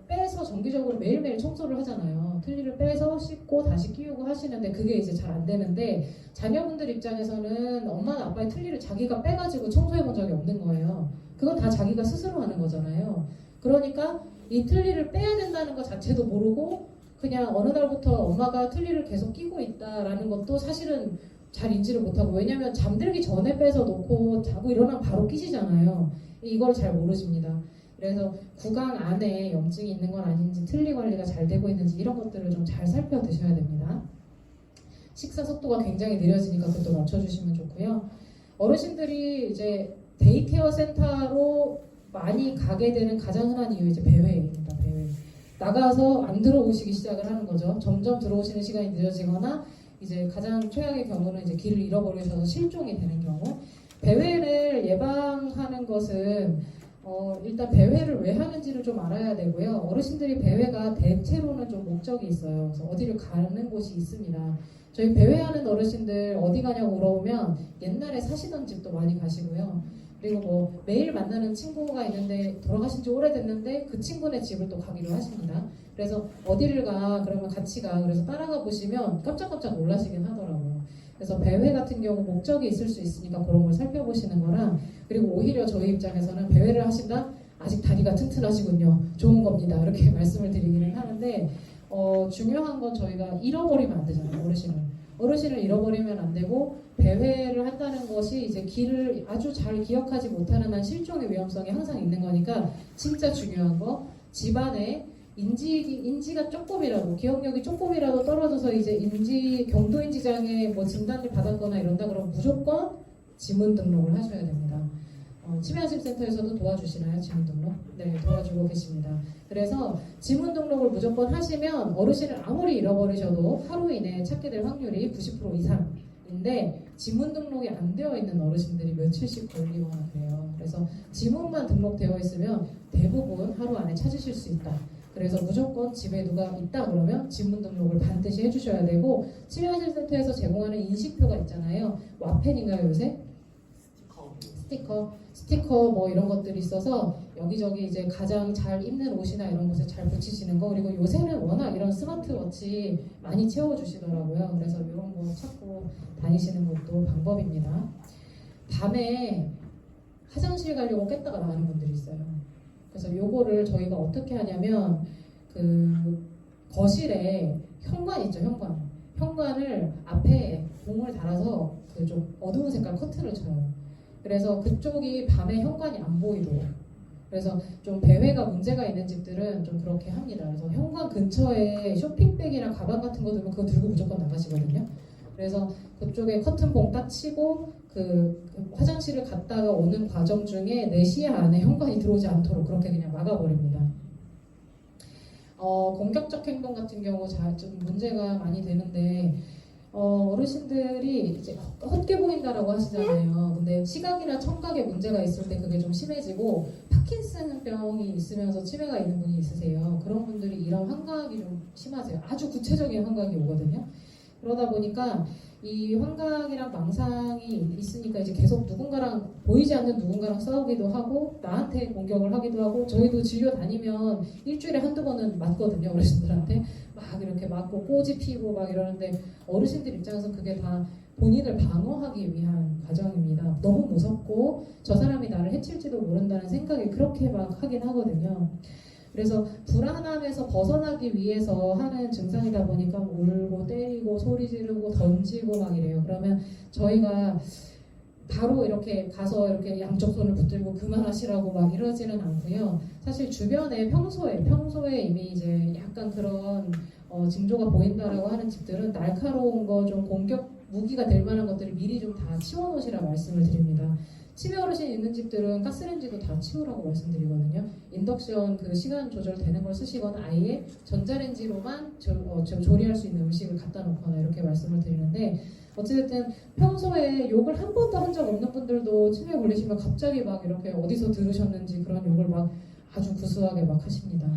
빼서 정기적으로 매일매일 청소를 하잖아요. 틀니를 빼서 씻고 다시 끼우고 하시는데 그게 이제 잘 안 되는데, 자녀분들 입장에서는 엄마나 아빠의 틀니를 자기가 빼가지고 청소해 본 적이 없는 거예요. 그건 다 자기가 스스로 하는 거잖아요. 그러니까 이 틀니를 빼야 된다는 것 자체도 모르고 그냥 어느 날부터 엄마가 틀니를 계속 끼고 있다라는 것도 사실은 잘 인지를 못하고, 왜냐면 잠들기 전에 빼서 놓고 자고 일어나면 바로 끼시잖아요. 이걸 잘 모르십니다. 그래서 구강 안에 염증이 있는 건 아닌지, 틀니 관리가 잘 되고 있는지 이런 것들을 좀 잘 살펴 드셔야 됩니다. 식사 속도가 굉장히 느려지니까 그것도 맞춰주시면 좋고요. 어르신들이 이제 데이케어 센터로 많이 가게 되는 가장 흔한 이유, 이제 배회입니다. 배회. 나가서 안 들어오시기 시작을 하는 거죠. 점점 들어오시는 시간이 늦어지거나, 이제 가장 최악의 경우는 이제 길을 잃어버리셔서 실종이 되는 경우. 배회를 예방하는 것은 일단 배회를 왜 하는지를 좀 알아야 되고요. 어르신들이 배회가 대체로는 좀 목적이 있어요. 그래서 어디를 가는 곳이 있습니다. 저희 배회하는 어르신들 어디 가냐고 물어보면 옛날에 사시던 집도 많이 가시고요. 그리고 뭐 매일 만나는 친구가 있는데 돌아가신 지 오래됐는데 그 친구네 집을 또 가기로 하십니다. 그래서 어디를 가 그러면 같이 가, 그래서 따라가 보시면 깜짝깜짝 놀라시긴 하더라고요. 그래서 배회 같은 경우 목적이 있을 수 있으니까 그런 걸 살펴보시는 거랑, 그리고 오히려 저희 입장에서는 배회를 하신다? 아직 다리가 튼튼하시군요. 좋은 겁니다. 이렇게 말씀을 드리기는 하는데, 중요한 건 저희가 잃어버리면 안 되잖아요. 어르신을 잃어버리면 안 되고, 배회를 한다는 것이 이제 길을 아주 잘 기억하지 못하는 한 실종의 위험성이 항상 있는 거니까, 진짜 중요한 거, 집안에 인지가 조금이라도, 기억력이 조금이라도 떨어져서 이제 경도인지장애 뭐 진단을 받았거나 이런다 그러면 무조건 지문 등록을 하셔야 됩니다. 치매안심센터에서도 도와주시나요? 지문 등록? 네, 도와주고 계십니다. 그래서 지문 등록을 무조건 하시면 어르신을 아무리 잃어버리셔도 하루 이내에 찾게 될 확률이 90% 이상인데, 지문 등록이 안 되어 있는 어르신들이 며칠씩 걸리거나 그래요. 그래서 지문만 등록되어 있으면 대부분 하루 안에 찾으실 수 있다. 그래서 무조건 집에 누가 있다 그러면 지문 등록을 반드시 해주셔야 되고, 치매안심센터에서 제공하는 인식표가 있잖아요. 와펜인가요 요새? 스티커 뭐 이런 것들이 있어서 여기저기 이제 가장 잘 입는 옷이나 이런 곳에 잘 붙이시는 거, 그리고 요새는 워낙 이런 스마트워치 많이 채워주시더라고요. 그래서 이런 거 찾고 다니시는 것도 방법입니다. 밤에 화장실 가려고 깼다가 나가는 분들이 있어요. 그래서 요거를 저희가 어떻게 하냐면, 그 거실에 현관 있죠, 현관을 앞에 봉을 달아서 그 좀 어두운 색깔 커튼을 쳐요. 그래서 그쪽이 밤에 현관이 안 보이도록. 그래서 좀 배회가 문제가 있는 집들은 좀 그렇게 합니다. 그래서 현관 근처에 쇼핑백이나 가방 같은 거 두면 그거 들고 무조건 나가시거든요. 그래서 그쪽에 커튼봉 딱 치고 그 화장실을 갔다가 오는 과정 중에 내 시야 안에 현관이 들어오지 않도록 그렇게 그냥 막아버립니다. 공격적 행동 같은 경우 좀 문제가 많이 되는데, 어르신들이 이제 헛게 보인다라고 하시잖아요. 근데 시각이나 청각에 문제가 있을 때 그게 좀 심해지고, 파킨슨병이 있으면서 치매가 있는 분이 있으세요. 그런 분들이 이런 환각이 좀 심하세요. 아주 구체적인 환각이 오거든요. 그러다 보니까 이 환각이랑 망상이 있으니까 이제 계속 누군가랑, 보이지 않는 누군가랑 싸우기도 하고 나한테 공격을 하기도 하고, 저희도 진료 다니면 일주일에 한두 번은 맞거든요. 어르신들한테 막 이렇게 맞고 꼬지 피고 막 이러는데, 어르신들 입장에서 그게 다 본인을 방어하기 위한 과정입니다. 너무 무섭고 저 사람이 나를 해칠지도 모른다는 생각이 그렇게 막 하긴 하거든요. 그래서 불안함에서 벗어나기 위해서 하는 증상이다 보니까 울고 때리고 소리 지르고 던지고 막 이래요. 그러면 저희가 바로 이렇게 가서 이렇게 양쪽 손을 붙들고 그만하시라고 막 이러지는 않고요. 사실 주변에 평소에 이미 이제 약간 그런 징조가 보인다라고 하는 집들은 날카로운 거, 좀 공격 무기가 될 만한 것들을 미리 좀 다 치워놓으시라 말씀을 드립니다. 치매 어르신 있는 집들은 가스레인지도 다 치우라고 말씀드리거든요. 인덕션 그 시간 조절되는 걸 쓰시거나 아예 전자레인지로만 조리할 수 있는 음식을 갖다 놓거나 이렇게 말씀을 드리는데, 어찌됐든 평소에 욕을 한 번도 한 적 없는 분들도 치매 걸리시면 갑자기 막 이렇게 어디서 들으셨는지 그런 욕을 막 아주 구수하게 막 하십니다.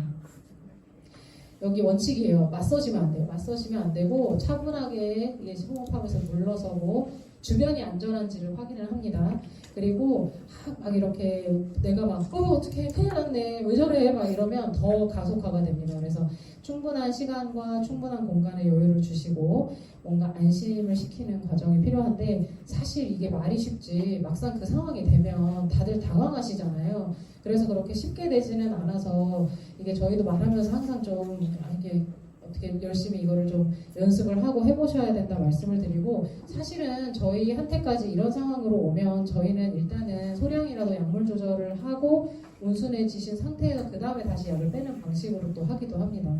여기 원칙이에요. 맞서시면 안 돼요. 맞서시면 안 되고 차분하게 호흡하면서 물러서고 주변이 안전한지를 확인을 합니다. 그리고 막 이렇게 내가 막 어떡해 큰일 났네 왜 저래 막 이러면 더 가속화가 됩니다. 그래서 충분한 시간과 충분한 공간에 여유를 주시고 뭔가 안심을 시키는 과정이 필요한데, 사실 이게 말이 쉽지 막상 그 상황이 되면 다들 당황하시잖아요. 그래서 그렇게 쉽게 되지는 않아서 이게 저희도 말하면서 항상 좀 이게 어떻게 열심히 이거를 좀 연습을 하고 해보셔야 된다 말씀을 드리고, 사실은 저희한테까지 이런 상황으로 오면 저희는 일단은 소량이라도 약물 조절을 하고 온순해지신 상태에서 그 다음에 다시 약을 빼는 방식으로 또 하기도 합니다.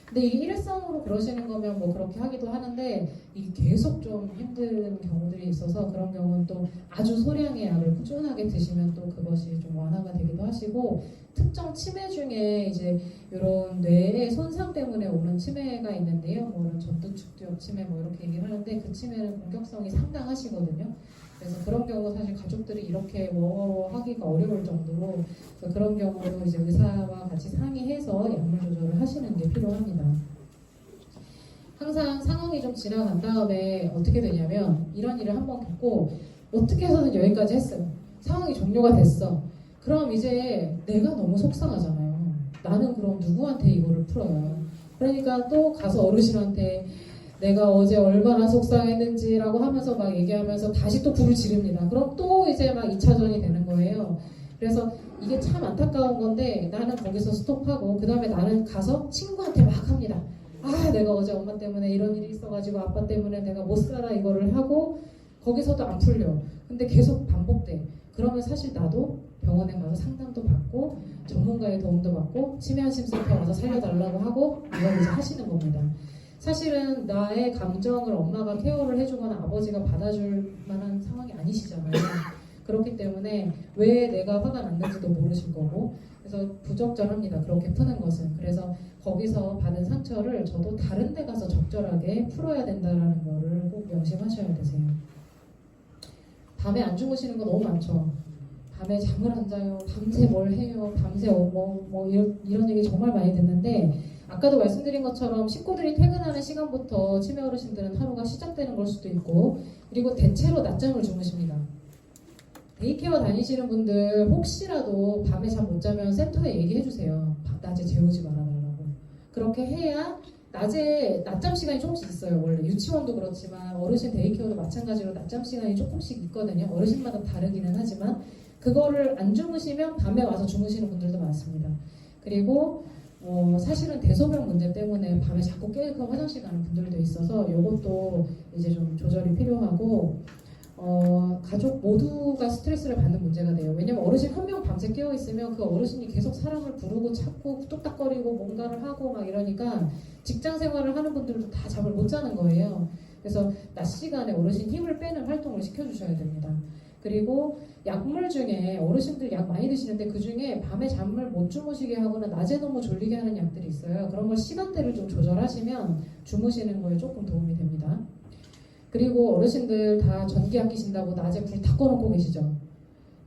근데 이게 일회성으로 그러시는 거면 뭐 그렇게 하기도 하는데, 이게 계속 좀 힘든 경우들이 있어서 그런 경우는 또 아주 소량의 약을 꾸준하게 드시면 또 그것이 좀 완화가 되기도 하시고, 특정 치매 중에 이제 이런 뇌의 손상 때문에 오는 치매가 있는데요. 뭐 이런 전두축두엽 치매 뭐 이렇게 얘기를 하는데, 그 치매는 공격성이 상당하시거든요. 그래서 그런 경우 사실 가족들이 이렇게 하기가 어려울 정도로, 그런 경우도 이제 의사와 같이 상의해서 약물 조절을 하시는 게 필요합니다. 항상 상황이 좀 지나간 다음에 어떻게 되냐면, 이런 일을 한번 겪고 어떻게 해서든 여기까지 했어요. 상황이 종료가 됐어. 그럼 이제 내가 너무 속상하잖아요. 나는 그럼 누구한테 이거를 풀어요? 그러니까 또 가서 어르신한테 내가 어제 얼마나 속상했는지라고 하면서 막 얘기하면서 다시 또 불을 지릅니다. 그럼 또 이제 막 2차전이 되는 거예요. 그래서 이게 참 안타까운 건데, 나는 거기서 스톱하고 그 다음에 나는 가서 친구한테 막 합니다. 아, 내가 어제 엄마 때문에 이런 일이 있어가지고 아빠 때문에 내가 못 살아 이거를 하고, 거기서도 안 풀려. 근데 계속 반복돼. 그러면 사실 나도 병원에 가서 상담도 받고 전문가의 도움도 받고 치매 한심센터 와서 살려달라고 하고 이걸 이제 하시는 겁니다. 사실은 나의 감정을 엄마가 케어를 해주거나 아버지가 받아줄 만한 상황이 아니시잖아요. 그렇기 때문에 왜 내가 화가 났는지도 모르실 거고, 그래서 부적절합니다. 그렇게 푸는 것은. 그래서 거기서 받은 상처를 저도 다른 데 가서 적절하게 풀어야 된다는 거를 꼭 명심하셔야 되세요. 밤에 안 주무시는 거 너무 많죠. 밤에 잠을 안 자요. 밤새 뭘 해요. 밤새 이런 얘기 정말 많이 듣는데, 아까도 말씀드린 것처럼 식구들이 퇴근하는 시간부터 치매 어르신들은 하루가 시작되는 걸 수도 있고, 그리고 대체로 낮잠을 주무십니다. 데이케어 다니시는 분들 혹시라도 밤에 잠 못 자면 센터에 얘기해 주세요. 낮에 재우지 말아달라고. 그렇게 해야 낮에 낮잠 시간이 조금씩 있어요. 원래 유치원도 그렇지만 어르신 데이케어도 마찬가지로 낮잠 시간이 조금씩 있거든요. 어르신마다 다르기는 하지만 그거를 안 주무시면 밤에 와서 주무시는 분들도 많습니다. 그리고 사실은 대소변 문제 때문에 밤에 자꾸 깨서 화장실 가는 분들도 있어서 이것도 이제 좀 조절이 필요하고, 가족 모두가 스트레스를 받는 문제가 돼요. 왜냐면 어르신 한 명 밤새 깨어 있으면 그 어르신이 계속 사람을 부르고 찾고 뚝딱거리고 뭔가를 하고 막 이러니까 직장 생활을 하는 분들도 다 잠을 못 자는 거예요. 그래서 낮 시간에 어르신 힘을 빼는 활동을 시켜주셔야 됩니다. 그리고 약물 중에 어르신들 약 많이 드시는데 그 중에 밤에 잠을 못 주무시게 하거나 낮에 너무 졸리게 하는 약들이 있어요. 그런 걸 시간대를 좀 조절하시면 주무시는 거에 조금 도움이 됩니다. 그리고 어르신들 다 전기 아끼신다고 낮에 불 다 꺼놓고 계시죠.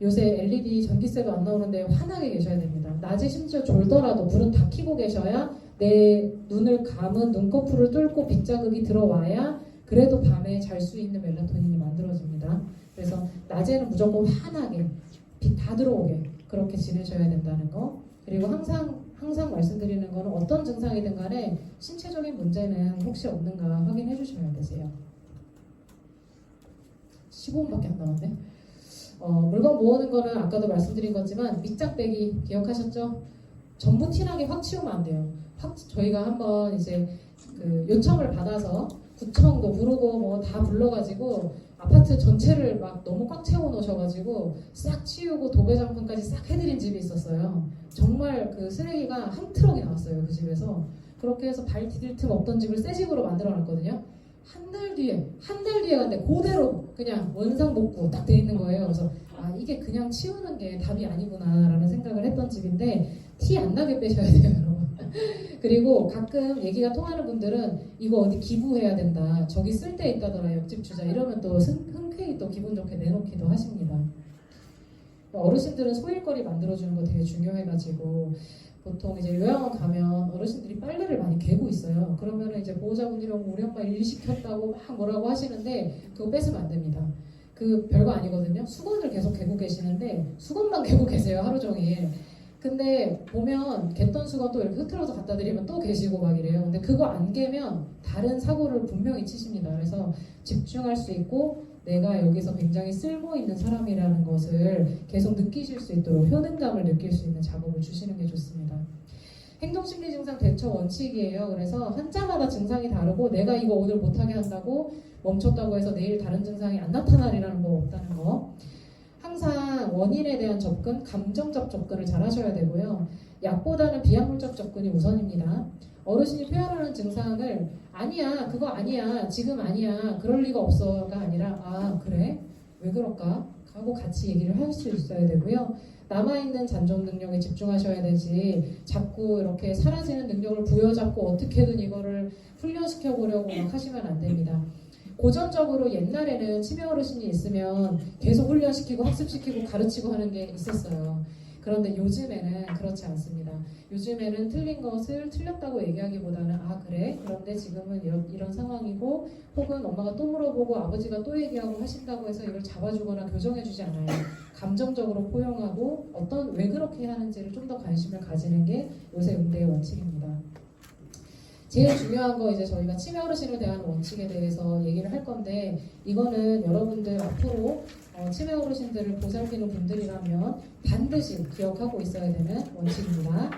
요새 LED 전기세도 안 나오는데 환하게 계셔야 됩니다. 낮에 심지어 졸더라도 불은 다 켜고 계셔야 내 눈을 감은 눈꺼풀을 뚫고 빛자극이 들어와야 그래도 밤에 잘 수 있는 멜라토닌이 만들어집니다. 그래서 낮에는 무조건 환하게 빛 다 들어오게 그렇게 지내셔야 된다는 거. 그리고 항상 말씀드리는 거는 어떤 증상이든 간에 신체적인 문제는 혹시 없는가 확인해 주셔야 되세요. 15분밖에 안 남았네. 물건 모으는 거는 아까도 말씀드린 거지만 밑장 빼기 기억하셨죠? 전부 티나게 확 치우면 안 돼요. 저희가 한번 이제 그 요청을 받아서 구청도 부르고 뭐 다 불러가지고 아파트 전체를 막 너무 꽉 채워 놓으셔가지고 싹 치우고 도배장판까지 싹 해드린 집이 있었어요. 정말 그 쓰레기가 한 트럭이 나왔어요. 그 집에서. 그렇게 해서 발 디딜 틈 없던 집을 새 집으로 만들어 놨거든요. 한 달 뒤에 갔는데 그대로 그냥 원상복구 딱 돼 있는 거예요. 그래서 아 이게 그냥 치우는 게 답이 아니구나라는 생각을 했던 집인데 티 안 나게 빼셔야 돼요, 여러분. 그리고 가끔 얘기가 통하는 분들은 이거 어디 기부해야 된다, 저기 쓸 데 있다더라, 옆집 주자, 이러면 또 흔쾌히 또 기분 좋게 내놓기도 하십니다. 어르신들은 소일거리 만들어주는 거 되게 중요해가지고 보통 이제 요양원 가면 어르신들이 빨래를 많이 개고 있어요. 그러면은 이제 보호자분들이 우리 엄마 일 시켰다고 막 뭐라고 하시는데 그거 뺏으면 안 됩니다. 그 별거 아니거든요. 수건을 계속 개고 계시는데 수건만 개고 계세요, 하루 종일. 근데 보면 갯던 수건 또 이렇게 흐트러서 갖다 드리면 또 계시고 막 이래요. 근데 그거 안 개면 다른 사고를 분명히 치십니다. 그래서 집중할 수 있고 내가 여기서 굉장히 쓸모 있는 사람이라는 것을 계속 느끼실 수 있도록 효능감을 느낄 수 있는 작업을 주시는 게 좋습니다. 행동심리 증상 대처 원칙이에요. 그래서 환자마다 증상이 다르고 내가 이거 오늘 못하게 한다고 멈췄다고 해서 내일 다른 증상이 안 나타나리라는 거 없다는 거. 항상 원인에 대한 접근, 감정적 접근을 잘 하셔야 되고요. 약보다는 비약물적 접근이 우선입니다. 어르신이 표현하는 증상을 아니야, 그거 아니야, 지금 아니야, 그럴 리가 없어가 아니라 아 그래? 왜 그럴까? 하고 같이 얘기를 할 수 있어야 되고요. 남아있는 잔존 능력에 집중하셔야 되지 자꾸 이렇게 사라지는 능력을 부여잡고 어떻게든 이거를 훈련시켜 보려고 막 하시면 안 됩니다. 고전적으로 옛날에는 치매 어르신이 있으면 계속 훈련시키고 학습시키고 가르치고 하는 게 있었어요. 그런데 요즘에는 그렇지 않습니다. 요즘에는 틀린 것을 틀렸다고 얘기하기보다는 아 그래? 그런데 지금은 이런 상황이고 혹은 엄마가 또 물어보고 아버지가 또 얘기하고 하신다고 해서 이걸 잡아주거나 교정해주지 않아요. 감정적으로 포용하고 왜 그렇게 하는지를 좀 더 관심을 가지는 게 요새 응대의 원칙입니다. 제일 중요한 거 이제 저희가 치매 어르신을 대하는 원칙에 대해서 얘기를 할 건데 이거는 여러분들 앞으로 치매 어르신들을 보살피는 분들이라면 반드시 기억하고 있어야 되는 원칙입니다.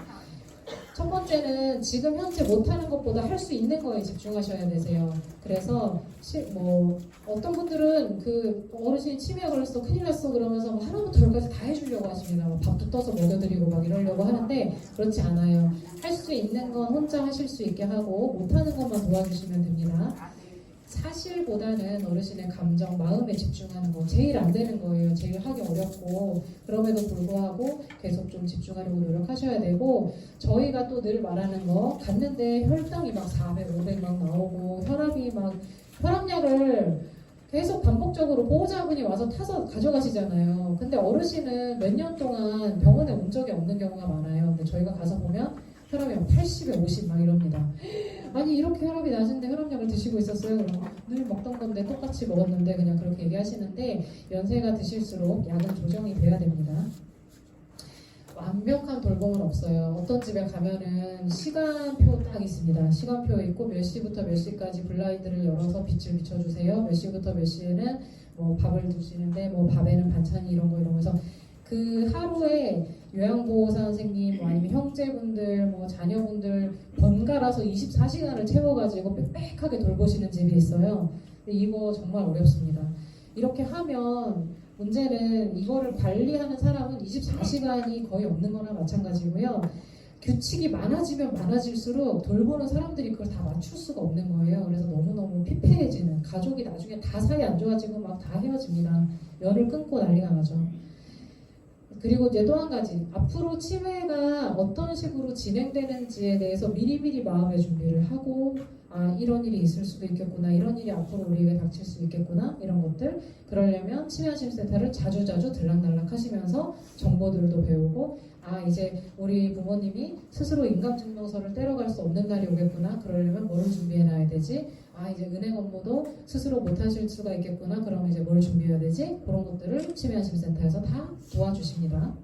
첫 번째는 지금 현재 못하는 것보다 할 수 있는 거에 집중하셔야 되세요. 그래서 어떤 분들은 그 어르신이 치매에 걸렸어 큰일 났어 그러면서 뭐 하나부터 열까지 다 해주려고 하십니다. 밥도 떠서 먹여드리고 막 이러려고 하는데 그렇지 않아요. 할 수 있는 건 혼자 하실 수 있게 하고 못하는 것만 도와주시면 됩니다. 사실보다는 어르신의 감정, 마음에 집중하는 거 제일 안 되는 거예요. 제일 하기 어렵고 그럼에도 불구하고 계속 좀 집중하려고 노력하셔야 되고 저희가 또 늘 말하는 거 갔는데 혈당이 막 400, 500 막 나오고 혈압약을 계속 반복적으로 보호자분이 와서 타서 가져가시잖아요. 근데 어르신은 몇 년 동안 병원에 온 적이 없는 경우가 많아요. 근데 저희가 가서 보면 혈압이 80에 50 막 이럽니다. 아니 이렇게 혈압이 낮은데 혈압약을 드시고 있었어요? 그럼 늘 먹던 건데 똑같이 먹었는데 그냥 그렇게 얘기하시는데 연세가 드실수록 약은 조정이 돼야 됩니다. 완벽한 돌봄은 없어요. 어떤 집에 가면은 시간표 딱 있습니다. 시간표 있고 몇 시부터 몇 시까지 블라인드를 열어서 빛을 비춰주세요. 몇 시부터 몇 시에는 뭐 밥을 드시는데 뭐 밥에는 반찬이 이러면서 그 하루에 요양보호사 선생님 뭐 아니면 형제분들 뭐 자녀분들 번갈아서 24시간을 채워가지고 빽빽하게 돌보시는 집이 있어요. 근데 이거 정말 어렵습니다. 이렇게 하면 문제는 이거를 관리하는 사람은 24시간이 거의 없는 거나 마찬가지고요. 규칙이 많아지면 많아질수록 돌보는 사람들이 그걸 다 맞출 수가 없는 거예요. 그래서 너무너무 피폐해지는, 가족이 나중에 다 사이 안 좋아지고 막 다 헤어집니다. 연을 끊고 난리가 나죠. 그리고 이제 또 한 가지, 앞으로 치매가 어떤 식으로 진행되는지에 대해서 미리미리 마음의 준비를 하고 아 이런 일이 있을 수도 있겠구나, 이런 일이 앞으로 우리에게 닥칠 수 있겠구나, 이런 것들 그러려면 치매안심센터를 자주자주 들락날락 하시면서 정보들도 배우고 아 이제 우리 부모님이 스스로 인감증명서를 떼러갈 수 없는 날이 오겠구나, 그러려면 뭐를 준비해놔야 되지, 아 이제 은행 업무도 스스로 못하실 수가 있겠구나, 그럼 이제 뭘 준비해야 되지, 그런 것들을 치매안심센터에서 다 도와주십니다.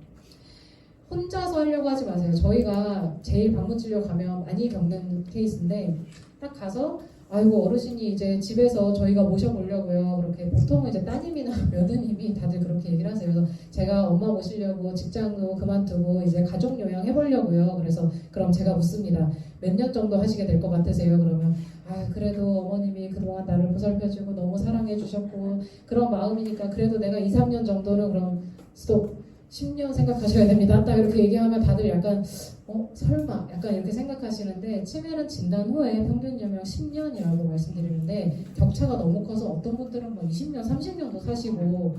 혼자서 하려고 하지 마세요. 저희가 제일 방문진료 가면 많이 겪는 케이스인데 딱 가서 아이고 어르신이 이제 집에서 저희가 모셔보려고요. 그렇게 보통은 이제 따님이나 며느님이 다들 그렇게 얘기를 하세요. 그래서 제가 엄마 모시려고 직장도 그만두고 이제 가족 요양 해보려고요. 그래서 그럼 제가 묻습니다. 몇 년 정도 하시게 될 것 같으세요? 그러면 아 그래도 어머님이 그동안 나를 보살펴주고 너무 사랑해주셨고 그런 마음이니까 그래도 내가 2, 3년 정도는 그럼 스톱. 10년 생각하셔야 됩니다. 딱 이렇게 얘기하면 다들 약간 설마 약간 이렇게 생각하시는데 치매는 진단 후에 평균 연명 10년이라고 말씀드리는데 격차가 너무 커서 어떤 분들은 뭐 20년, 30년도 사시고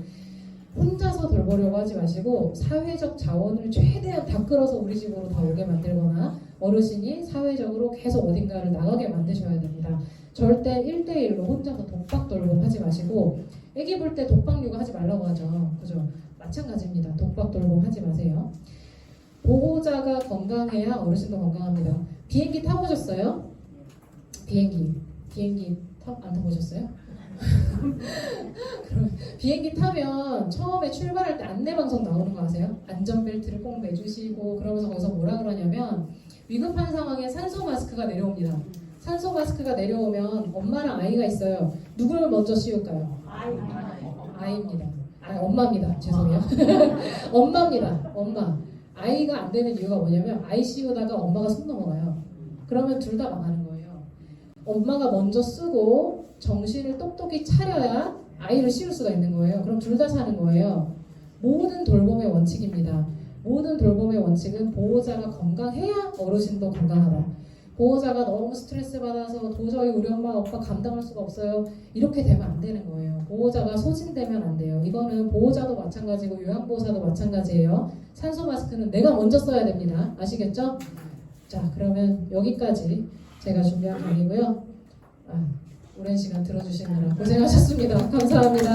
혼자서 돌보려고 하지 마시고 사회적 자원을 최대한 다 끌어서 우리 집으로 다 오게 만들거나 어르신이 사회적으로 계속 어딘가를 나가게 만드셔야 됩니다. 절대 1대1로 혼자서 독박 돌봄하지 마시고 애기 볼 때 독박 육아 하지 말라고 하죠. 그죠? 마찬가지입니다. 독박 돌봄하지 마세요. 보호자가 건강해야 어르신도 건강합니다. 비행기 타보셨어요? 비행기 안 타보셨어요? 그럼 비행기 타면 처음에 출발할 때 안내방송 나오는 거 아세요? 안전벨트를 꼭 매주시고 그러면서 거기서 뭐라 그러냐면 위급한 상황에 산소 마스크가 내려옵니다. 산소 마스크가 내려오면 엄마랑 아이가 있어요. 누구를 먼저 씌울까요? 아이입니다. 엄마입니다. 죄송해요. 엄마입니다. 엄마. 아이가 안 되는 이유가 뭐냐면 아이 씌우다가 엄마가 손 넘어가요. 그러면 둘 다 망하는 거예요. 엄마가 먼저 쓰고 정신을 똑똑히 차려야 아이를 씌울 수가 있는 거예요. 그럼 둘 다 사는 거예요. 모든 돌봄의 원칙입니다. 모든 돌봄의 원칙은 보호자가 건강해야 어르신도 건강하다. 보호자가 너무 스트레스 받아서 도저히 우리 엄마 아빠 감당할 수가 없어요. 이렇게 되면 안 되는 거예요. 보호자가 소진되면 안 돼요. 이거는 보호자도 마찬가지고 요양보호사도 마찬가지예요. 산소 마스크는 내가 먼저 써야 됩니다. 아시겠죠? 자, 그러면 여기까지 제가 준비한 강의고요. 오랜 시간 들어주시느라 고생하셨습니다. 감사합니다.